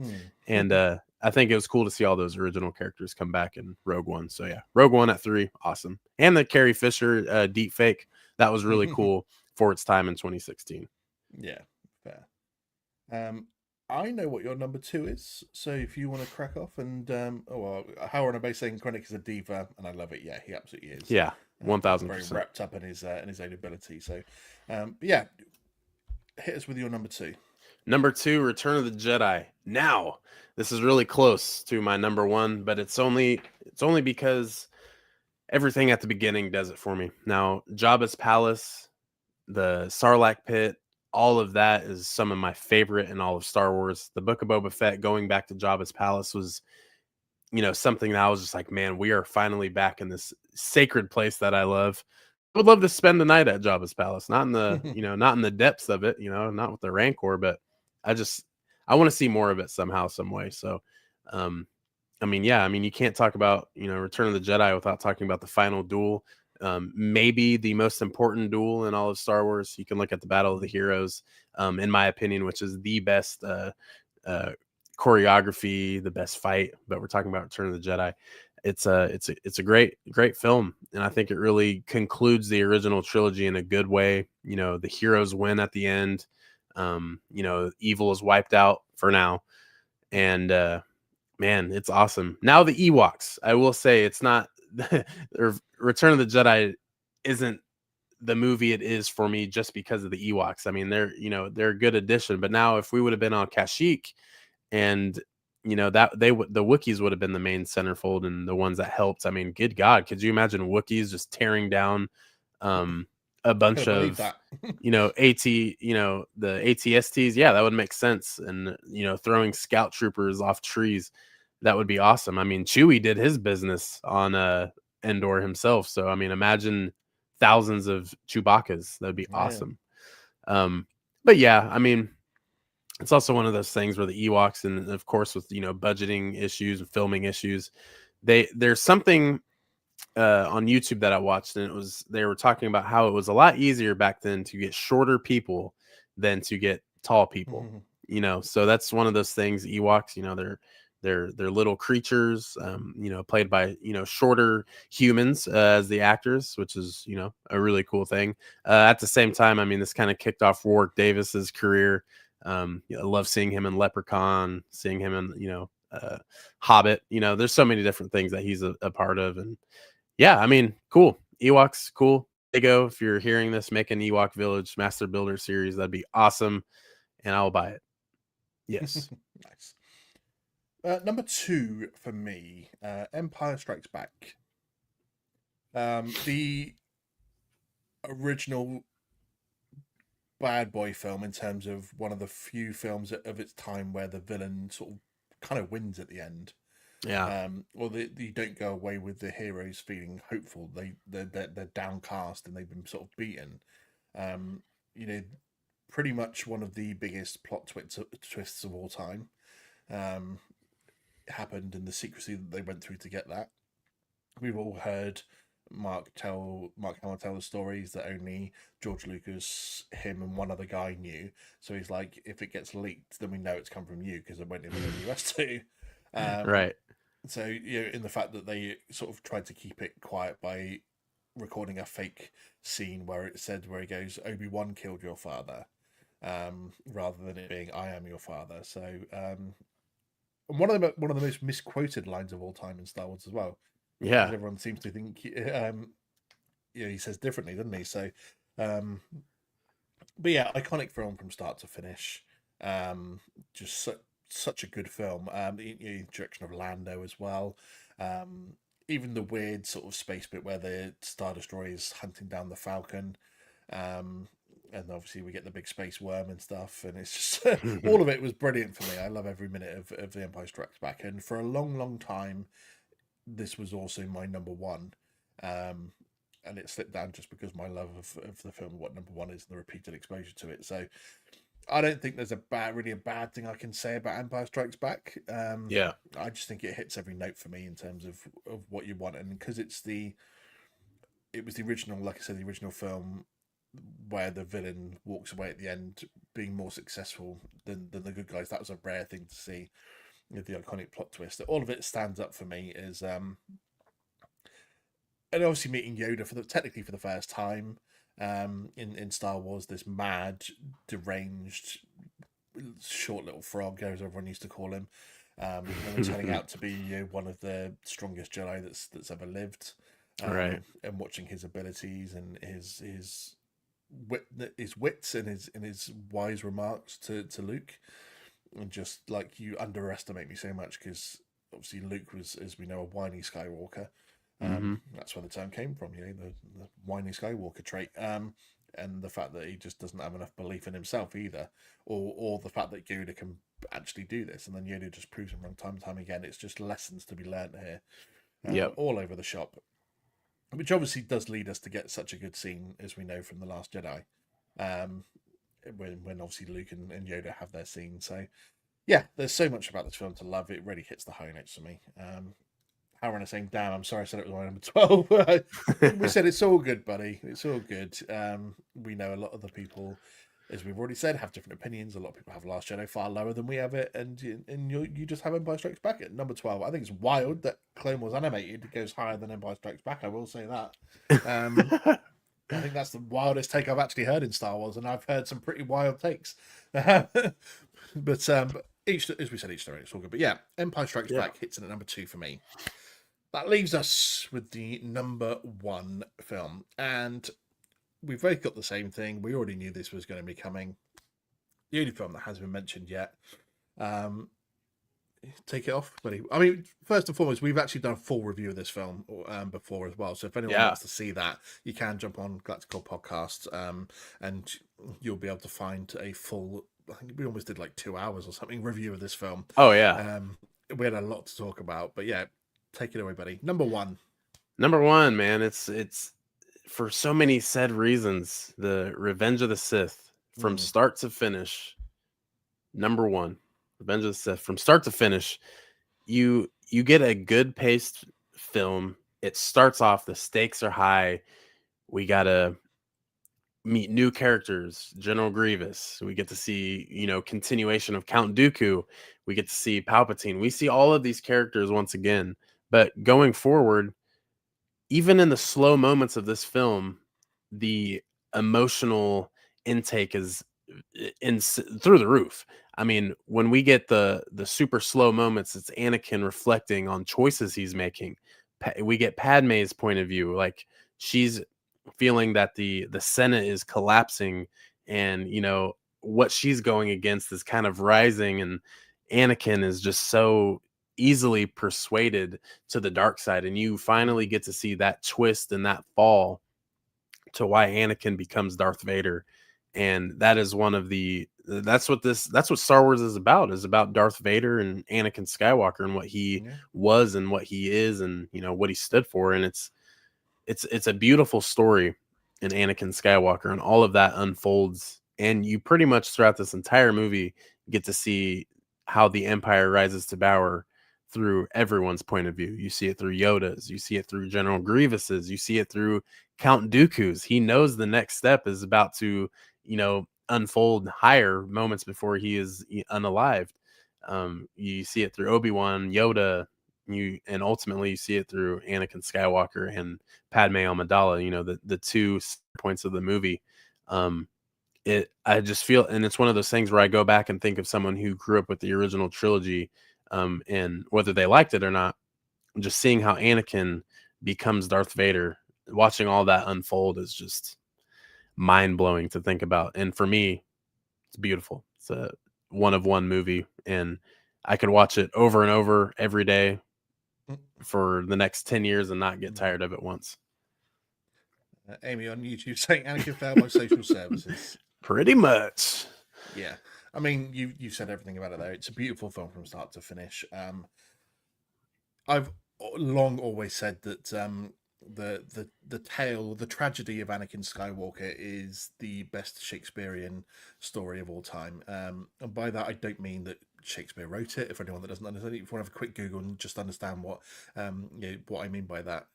Speaker 3: And I think it was cool to see all those original characters come back in Rogue One. So yeah, Rogue One at 3, awesome. And the Carrie Fisher deep fake, that was really cool for its time in 2016.
Speaker 2: Yeah, fair. I know what your number 2 is, so if you want to crack off and Howard and I both saying Krennic is a diva, and I love it. Yeah, he absolutely is.
Speaker 3: Yeah, 1000%.
Speaker 2: Very wrapped up in his own ability. So, but yeah, hit us with your number 2.
Speaker 3: Number 2, Return of the Jedi. Now, this is really close to my number 1, but it's only because everything at the beginning does it for me. Now, Jabba's palace, the Sarlacc pit, all of that is some of my favorite in all of Star Wars. The Book of Boba Fett, going back to Jabba's palace, was, something that I was just like, man, we are finally back in this sacred place that I love. I would love to spend the night at Jabba's palace, not in the, not in the depths of it, not with the Rancor, but I want to see more of it somehow, some way. So, you can't talk about, Return of the Jedi without talking about the final duel. Maybe the most important duel in all of Star Wars. You can look at the Battle of the Heroes, in my opinion, which is the best choreography, the best fight. But we're talking about Return of the Jedi. It's a great film, and I think it really concludes the original trilogy in a good way. The heroes win at the end. Evil is wiped out for now, and man, it's awesome. Now the Ewoks, I will say, it's not. Return of the Jedi isn't the movie it is for me just because of the Ewoks. I mean, they're a good addition, but now if we would have been on Kashyyyk and that the Wookiees would have been the main centerfold and the ones that helped. I mean, good God, could you imagine Wookiees just tearing down a bunch of AT, the ATSTs? Yeah, that would make sense. And throwing scout troopers off trees, that would be awesome. I mean, Chewie did his business on Endor himself. So, I mean, imagine thousands of Chewbacca's. That'd be awesome. But yeah, I mean, it's also one of those things where the Ewoks, and of course with, budgeting issues and filming issues, there's something on YouTube that I watched, and they were talking about how it was a lot easier back then to get shorter people than to get tall people. So that's one of those things. Ewoks, they're little creatures, played by shorter humans as the actors, which is a really cool thing. At the same time, I mean, this kind of kicked off Warwick Davis's career. I love seeing him in Leprechaun, seeing him in Hobbit. There's so many different things that he's a part of, and yeah, I mean, cool. Ewoks, cool. Lego, if you're hearing this, make an Ewok Village Master Builder series. That'd be awesome, and I'll buy it. Yes.
Speaker 2: Nice. Number 2 for me, Empire Strikes Back. The original bad boy film, in terms of one of the few films of its time where the villain sort of kind of wins at the end.
Speaker 3: Yeah.
Speaker 2: You don't go away with the heroes feeling hopeful. They're downcast and they've been sort of beaten. Pretty much one of the biggest plot twists of all time. Happened in the secrecy that they went through to get that. We've all heard Mark Hamill tell the stories that only George Lucas, him, and one other guy knew. So he's like, if it gets leaked, then we know it's come from you because it went in the US too.
Speaker 3: Right.
Speaker 2: So in the fact that they sort of tried to keep it quiet by recording a fake scene where he goes, Obi-Wan killed your father, rather than it being I am your father. So one of the most misquoted lines of all time in Star Wars as well.
Speaker 3: Yeah.
Speaker 2: Everyone seems to think he says differently, doesn't he? So but yeah, iconic film from start to finish. Just such a good film. The introduction of Lando as well. Even the weird sort of space bit where the Star Destroyer is hunting down the Falcon. And obviously we get the big space worm and stuff, and it's just all of it was brilliant for me. I love every minute of The Empire Strikes Back, and for a long time this was also my number one, and it slipped down just because my love of the film, what number one is, and the repeated exposure to it. So I don't think there's really a bad thing I can say about Empire Strikes Back.
Speaker 3: Yeah,
Speaker 2: I just think it hits every note for me in terms of what you want, and because it was the original, like I said, the original film where the villain walks away at the end being more successful than the good guys. That was a rare thing to see, with the iconic plot twist. All of it stands up for me is and obviously meeting Yoda technically for the first time in Star Wars, this mad, deranged, short little frog, as everyone used to call him, and turning out to be one of the strongest Jedi that's ever lived.
Speaker 3: Right.
Speaker 2: And watching his abilities and his wits and his wise remarks to Luke, and just like, you underestimate me so much, because obviously Luke was, as we know, a whiny Skywalker. That's where the term came from, the whiny Skywalker trait, and the fact that he just doesn't have enough belief in himself either, or the fact that Yoda can actually do this, and then Yoda just proves him wrong time and time again. It's just lessons to be learned here, all over the shop, which obviously does lead us to get such a good scene, as we know from The Last Jedi, when obviously Luke and Yoda have their scene. So yeah, there's so much about this film to love. It really hits the high notes for me. Aaron is saying, damn, I'm sorry I said it was my number 12. We said it's all good, buddy. It's all good. We know a lot of the people, as we've already said, have different opinions. A lot of people have Last Jedi far lower than we have it, and you just have Empire Strikes Back at number 12. I think it's wild that Clone Wars Animated goes higher than Empire Strikes Back. I will say that. I think that's the wildest take I've actually heard in Star Wars, and I've heard some pretty wild takes. But each, as we said, each story, it's all good. But yeah, Empire Strikes Back hits in at number 2 for me. That leaves us with the number 1 film, and we've both got the same thing. We already knew this was going to be coming. The only film that hasn't been mentioned yet. Take it off, buddy. I mean, first and foremost, we've actually done a full review of this film before as well. So if anyone wants to see that, you can jump on Galactic Core Podcast, and you'll be able to find a full, I think we almost did like 2 hours or something, review of this film.
Speaker 3: Oh, yeah.
Speaker 2: We had a lot to talk about, but yeah, take it away, buddy. Number 1, man.
Speaker 3: It's for so many said reasons. The Revenge of the Sith, from start to finish. Number 1, Revenge of the Sith, from start to finish. You get a good paced film. It starts off, the stakes are high. We gotta meet new characters, General Grievous. We get to see, continuation of Count Dooku. We get to see Palpatine. We see all of these characters once again. But going forward, even in the slow moments of this film, the emotional intake is through the roof. I mean, when we get the super slow moments, it's Anakin reflecting on choices he's making. We get Padme's point of view, like she's feeling that the Senate is collapsing, and what she's going against is kind of rising, and Anakin is just so easily persuaded to the dark side, and you finally get to see that twist and that fall to why Anakin becomes Darth Vader. And that is that's what Star Wars is about Darth Vader and Anakin Skywalker, and what he was and what he is, and what he stood for. And it's a beautiful story in Anakin Skywalker, and all of that unfolds, and you pretty much throughout this entire movie get to see how the Empire rises to power through everyone's point of view. You see it through Yoda's, you see it through General Grievous's, you see it through Count Dooku's. He knows the next step is about to, unfold higher moments before he is unalived. You see it through Obi-Wan, Yoda, and ultimately you see it through Anakin Skywalker and Padme Amidala, the two points of the movie. I just feel, and it's one of those things where I go back and think of someone who grew up with the original trilogy, and whether they liked it or not, just seeing how Anakin becomes Darth Vader, watching all that unfold is just mind-blowing to think about. And for me, it's beautiful. It's a one-of-one movie, and I could watch it over and over every day for the next 10 years and not get tired of it once.
Speaker 2: Amy on YouTube saying Anakin failed by social services.
Speaker 3: Pretty much.
Speaker 2: Yeah. I mean, you said everything about it there. It's a beautiful film from start to finish. I've long always said that the tale, the tragedy of Anakin Skywalker is the best Shakespearean story of all time. And by that, I don't mean that Shakespeare wrote it. For anyone that doesn't understand it, if you want to have a quick Google and just understand what I mean by that,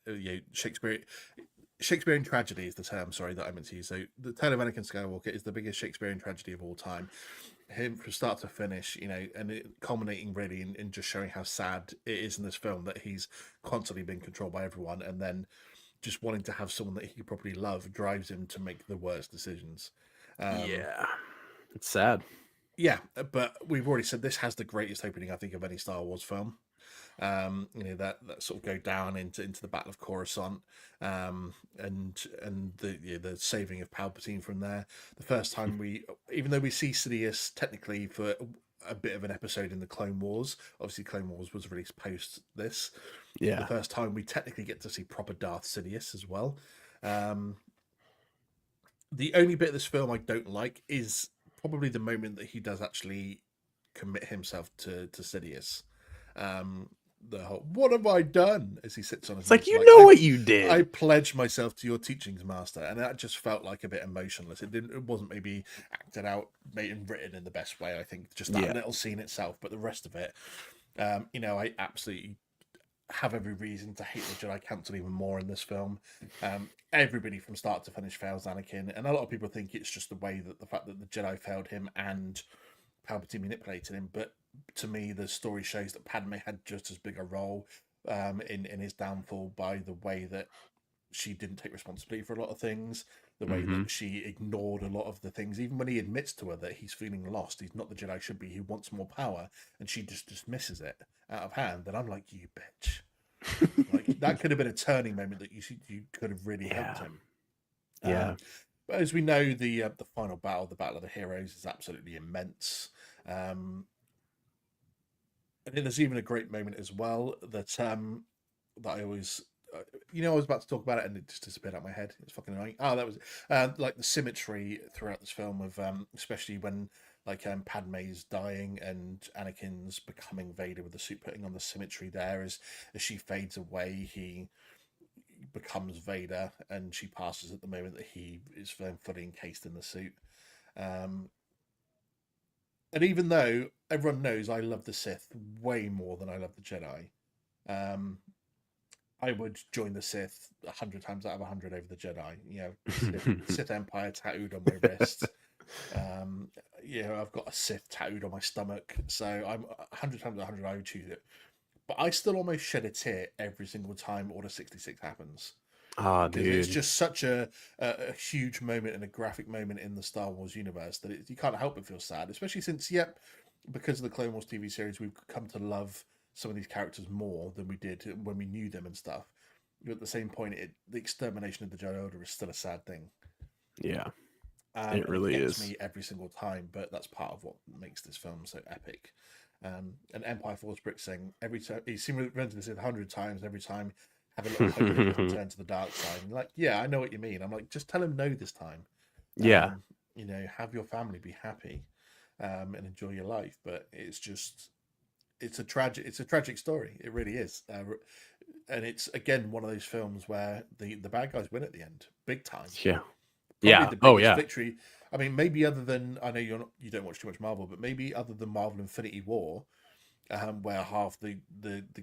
Speaker 2: Shakespearean tragedy is the term, that I meant to use. So the tale of Anakin Skywalker is the biggest Shakespearean tragedy of all time. Him from start to finish, and it culminating really in just showing how sad it is in this film that he's constantly being controlled by everyone, and then just wanting to have someone that he could probably love drives him to make the worst decisions.
Speaker 3: Yeah, it's sad.
Speaker 2: Yeah, but we've already said this has the greatest opening, I think, of any Star Wars film. That sort of go down into the Battle of Coruscant, and the saving of Palpatine from there. The first time even though we see Sidious technically for a bit of an episode in the Clone Wars, obviously Clone Wars was released post this.
Speaker 3: Yeah,
Speaker 2: the first time we technically get to see proper Darth Sidious as well. The only bit of this film I don't like is probably the moment that he does actually commit himself to Sidious. The whole "what have I done?" as he sits on his.
Speaker 3: It's like what you did.
Speaker 2: I pledge myself to your teachings, master, and that just felt like a bit emotionless. It wasn't maybe acted out, and written in the best way. I think just that little scene itself, but the rest of it, I absolutely have every reason to hate the Jedi Council even more in this film. Everybody from start to finish fails Anakin, and a lot of people think it's just the fact that the Jedi failed him and Palpatine manipulated him, but to me, the story shows that Padme had just as big a role in his downfall by the way that she didn't take responsibility for a lot of things, the way that she ignored a lot of the things, even when he admits to her that he's feeling lost, he's not the Jedi should be, he wants more power, and she just dismisses it out of hand. And I'm like, you bitch. Like, that could have been a turning moment that you could have really helped him.
Speaker 3: Yeah.
Speaker 2: But as we know, the final battle, the Battle of the Heroes, is absolutely immense. I think there's even a great moment as well that I always, I was about to talk about it and it just disappeared out of my head. It's fucking annoying. Oh, that was like the symmetry throughout this film of especially when Padme's dying and Anakin's becoming Vader with the suit, putting on the symmetry there as she fades away, he becomes Vader and she passes at the moment that he is fully encased in the suit. And even though everyone knows I love the Sith way more than I love the Jedi, I would join the Sith 100 times out of 100 over the Jedi. Sith Empire tattooed on my wrist. I've got a Sith tattooed on my stomach, so I'm 100 times out of 100 I would choose it. But I still almost shed a tear every single time Order 66 happens.
Speaker 3: Oh, dude.
Speaker 2: It's just such a huge moment and a graphic moment in the Star Wars universe that you can't help but feel sad, especially since, because of the Clone Wars TV series, we've come to love some of these characters more than we did when we knew them and stuff. But at the same point, the extermination of the Jedi Order is still a sad thing.
Speaker 3: Yeah, it really is.
Speaker 2: Me every single time, but that's part of what makes this film so epic. And Empire Force Brick saying every time he's seen this 100 times, every time have a little hope to turn to the dark side. And I know what you mean. I'm like, just tell him no this time. Have your family be happy, and enjoy your life. But it's a tragic story. It really is. And it's again one of those films where the bad guys win at the end, big time.
Speaker 3: Yeah.
Speaker 2: Probably the biggest victory. I mean, maybe other than, I know you don't watch too much Marvel, but maybe other than Marvel Infinity War, where half the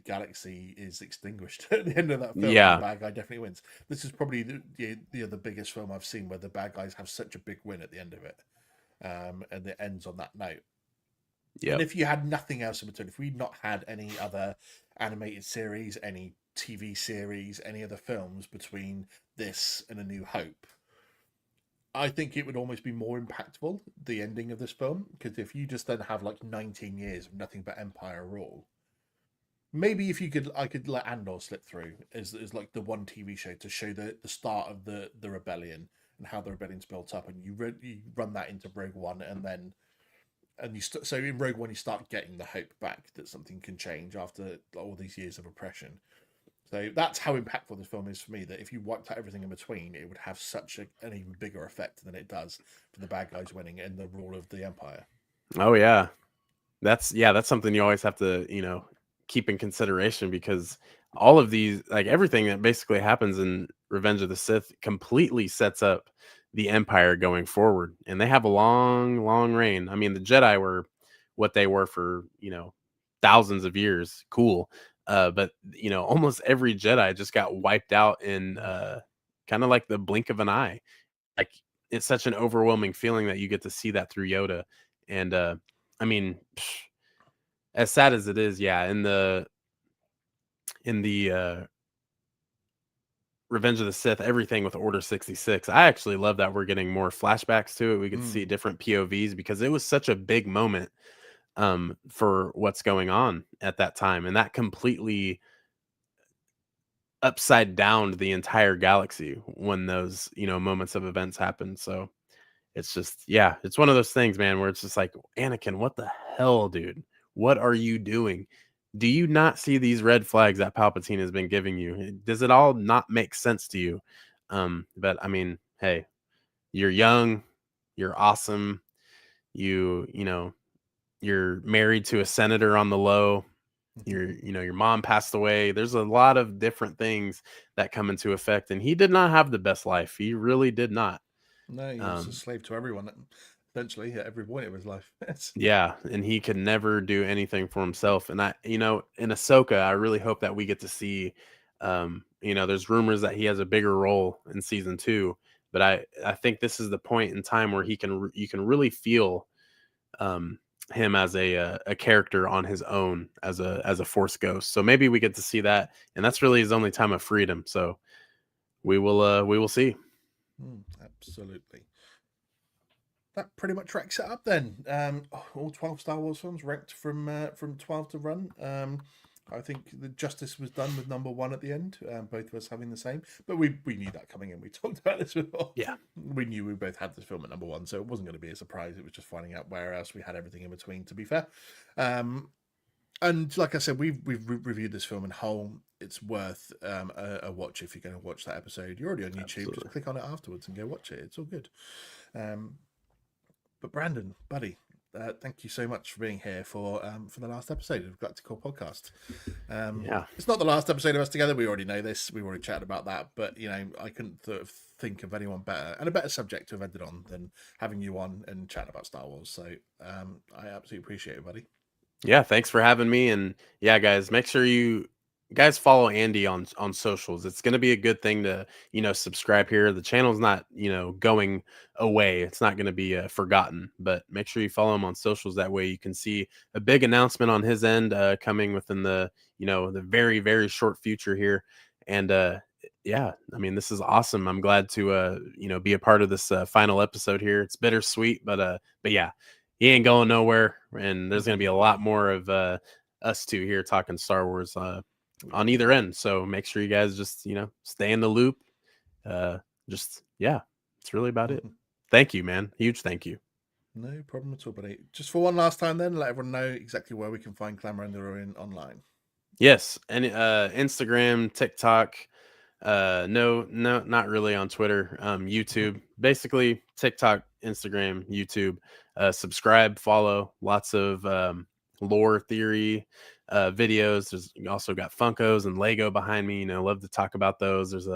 Speaker 2: galaxy is extinguished at the end of that film.
Speaker 3: Yeah.
Speaker 2: The bad guy definitely wins. This is probably the biggest film I've seen where the bad guys have such a big win at the end of it, and it ends on that note.
Speaker 3: Yeah.
Speaker 2: And if you had nothing else in between, if we'd not had any other animated series, any TV series, any other films between this and A New Hope, I think it would almost be more impactful, the ending of this film, because if you just then have like 19 years of nothing but Empire rule, maybe if I could let Andor slip through as like the one TV show to show the start of the rebellion and how the rebellion's built up, and you run that into Rogue One, and then so in Rogue One you start getting the hope back that something can change after all these years of oppression. So that's how impactful this film is for me, that if you wiped out everything in between, it would have such an even bigger effect than it does for the bad guys winning and the rule of the Empire.
Speaker 3: Oh yeah. That's something you always have to, keep in consideration, because all of these, like everything that basically happens in Revenge of the Sith completely sets up the Empire going forward. And they have a long, long reign. I mean, the Jedi were what they were for, thousands of years. Cool. But almost every Jedi just got wiped out in kind of like the blink of an eye. Like, it's such an overwhelming feeling that you get to see that through Yoda. And I mean, as sad as it is, yeah, in the Revenge of the Sith, everything with Order 66, I actually love that we're getting more flashbacks to it. We could see different POVs, because it was such a big moment for what's going on at that time, and that completely upside down the entire galaxy when those moments of events happen. So it's just, yeah, it's one of those things, man, where it's just like, Anakin, what the hell, dude? What are you doing? Do you not see these red flags that Palpatine has been giving you? Does it all not make sense to you? But I mean, hey, you're young, you're awesome, you're married to a senator on the low, your mom passed away. There's a lot of different things that come into effect, and he did not have the best life. He really did not.
Speaker 2: No, he was a slave to everyone, essentially, at every point of his life.
Speaker 3: Yeah, and he could never do anything for himself. And in Ahsoka, I really hope that we get to see, there's rumors that he has a bigger role in season 2, but I think this is the point in time where you can really feel him as a character on his own, as a Force ghost. So maybe we get to see that, and that's really his only time of freedom. So we will see.
Speaker 2: Absolutely. That pretty much wrecks it up then. All 12 Star Wars films ranked from 12 to run. I think the justice was done with number 1 at the end. Both of us having the same, but we knew that coming in. We talked about this before.
Speaker 3: Yeah,
Speaker 2: we knew we both had this film at number 1, so it wasn't going to be a surprise. It was just finding out where else we had everything in between, to be fair. And like I said, we've reviewed this film in whole. It's worth a watch if you're going to watch that episode. You're already on YouTube.
Speaker 3: Absolutely.
Speaker 2: Just click on it afterwards and go watch it. It's all good. But Brandon, buddy, thank you so much for being here for the last episode of Galactic Core Podcast.
Speaker 3: Yeah,
Speaker 2: it's not the last episode of us together. We already know this. We've already chatted about that. But I couldn't think of anyone better and a better subject to have ended on than having you on and chatting about Star Wars. So I absolutely appreciate it, buddy.
Speaker 3: Yeah, thanks for having me. And yeah, guys, make sure you guys follow Andy on socials. It's going to be a good thing to subscribe here. The channel's not going away. It's not going to be forgotten, but make sure you follow him on socials. That way you can see a big announcement on his end coming within the the very, very short future here. And yeah, I mean, this is awesome. I'm glad to be a part of this final episode here. It's bittersweet, but yeah, he ain't going nowhere, and there's going to be a lot more of us two here talking Star Wars on either end. So make sure you guys just stay in the loop. It's really about it. Thank you, man. Huge thank you.
Speaker 2: No problem at all, buddy. Just for one last time then, let everyone know exactly where we can find Clan Brandolorian online.
Speaker 3: Yes, and Instagram, TikTok, no, not really on Twitter, YouTube, basically TikTok, Instagram, YouTube. Subscribe, follow, lots of lore theory videos. There's also got Funkos and Lego behind me. Love to talk about those. It's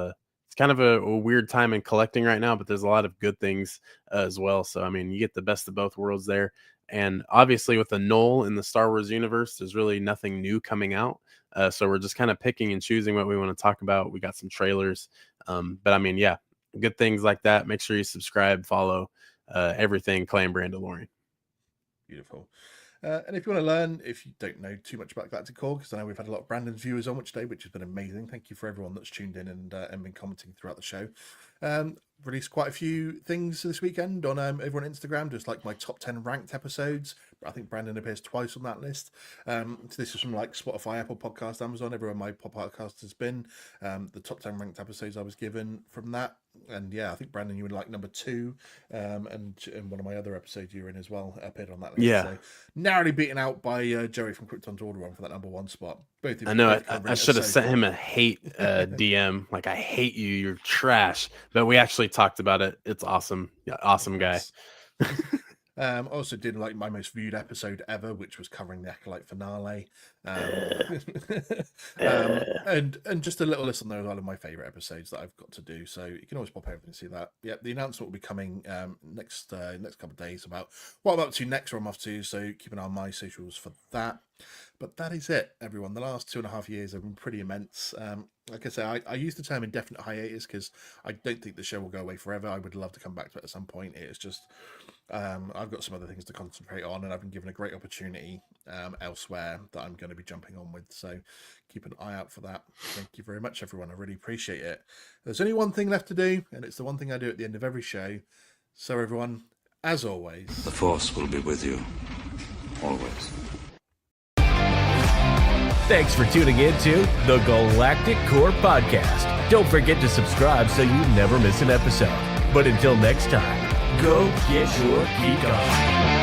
Speaker 3: kind of a weird time in collecting right now, but there's a lot of good things as well. So I mean, you get the best of both worlds there. And obviously with the null in the Star Wars universe, there's really nothing new coming out. So we're just kind of picking and choosing what we want to talk about. We got some trailers. But I mean, yeah, good things like that. Make sure you subscribe, follow everything Clan Brandolorian.
Speaker 2: Beautiful. And if you want to learn, if you don't know too much about Galactic Core, because I know we've had a lot of Brandon's viewers on today, which has been amazing. Thank you for everyone that's tuned in and been commenting throughout the show. Released quite a few things this weekend on over on Instagram, just like my top 10 ranked episodes. I think Brandon appears twice on that list. So this is from like Spotify, Apple Podcast, Amazon, everywhere my podcast has been. The top 10 ranked episodes I was given from that. And yeah, I think Brandon, you were like number 2, and one of my other episodes you were in as well appeared on that list.
Speaker 3: Yeah.
Speaker 2: So narrowly beaten out by Joey from Krypton's Alderaan for that number 1 spot. Both of
Speaker 3: I know.
Speaker 2: both
Speaker 3: I should have sent him a hate DM. Like, I hate you. You're trash. But we actually talked about it. It's awesome. Yeah, awesome guy.
Speaker 2: Also did like my most viewed episode ever, which was covering the Acolyte finale. And just a little list on there as well of my favorite episodes that I've got to do. So you can always pop over and see that. Yeah, the announcement will be coming next couple of days about what I'm up to next, where I'm off to. So keep an eye on my socials for that. But that is it, everyone. The last 2.5 years have been pretty immense. Like I say, I use the term indefinite hiatus because I don't think the show will go away forever. I would love to come back to it at some point. It's just I've got some other things to concentrate on, and I've been given a great opportunity elsewhere that I'm going to be jumping on with. So keep an eye out for that. Thank you very much, everyone. I really appreciate it. There's only one thing left to do, and it's the one thing I do at the end of every show. So everyone, as always,
Speaker 4: the Force will be with you, always.
Speaker 5: Thanks for tuning in to the Galactic Core Podcast. Don't forget to subscribe so you never miss an episode. But until next time, go get your geek on.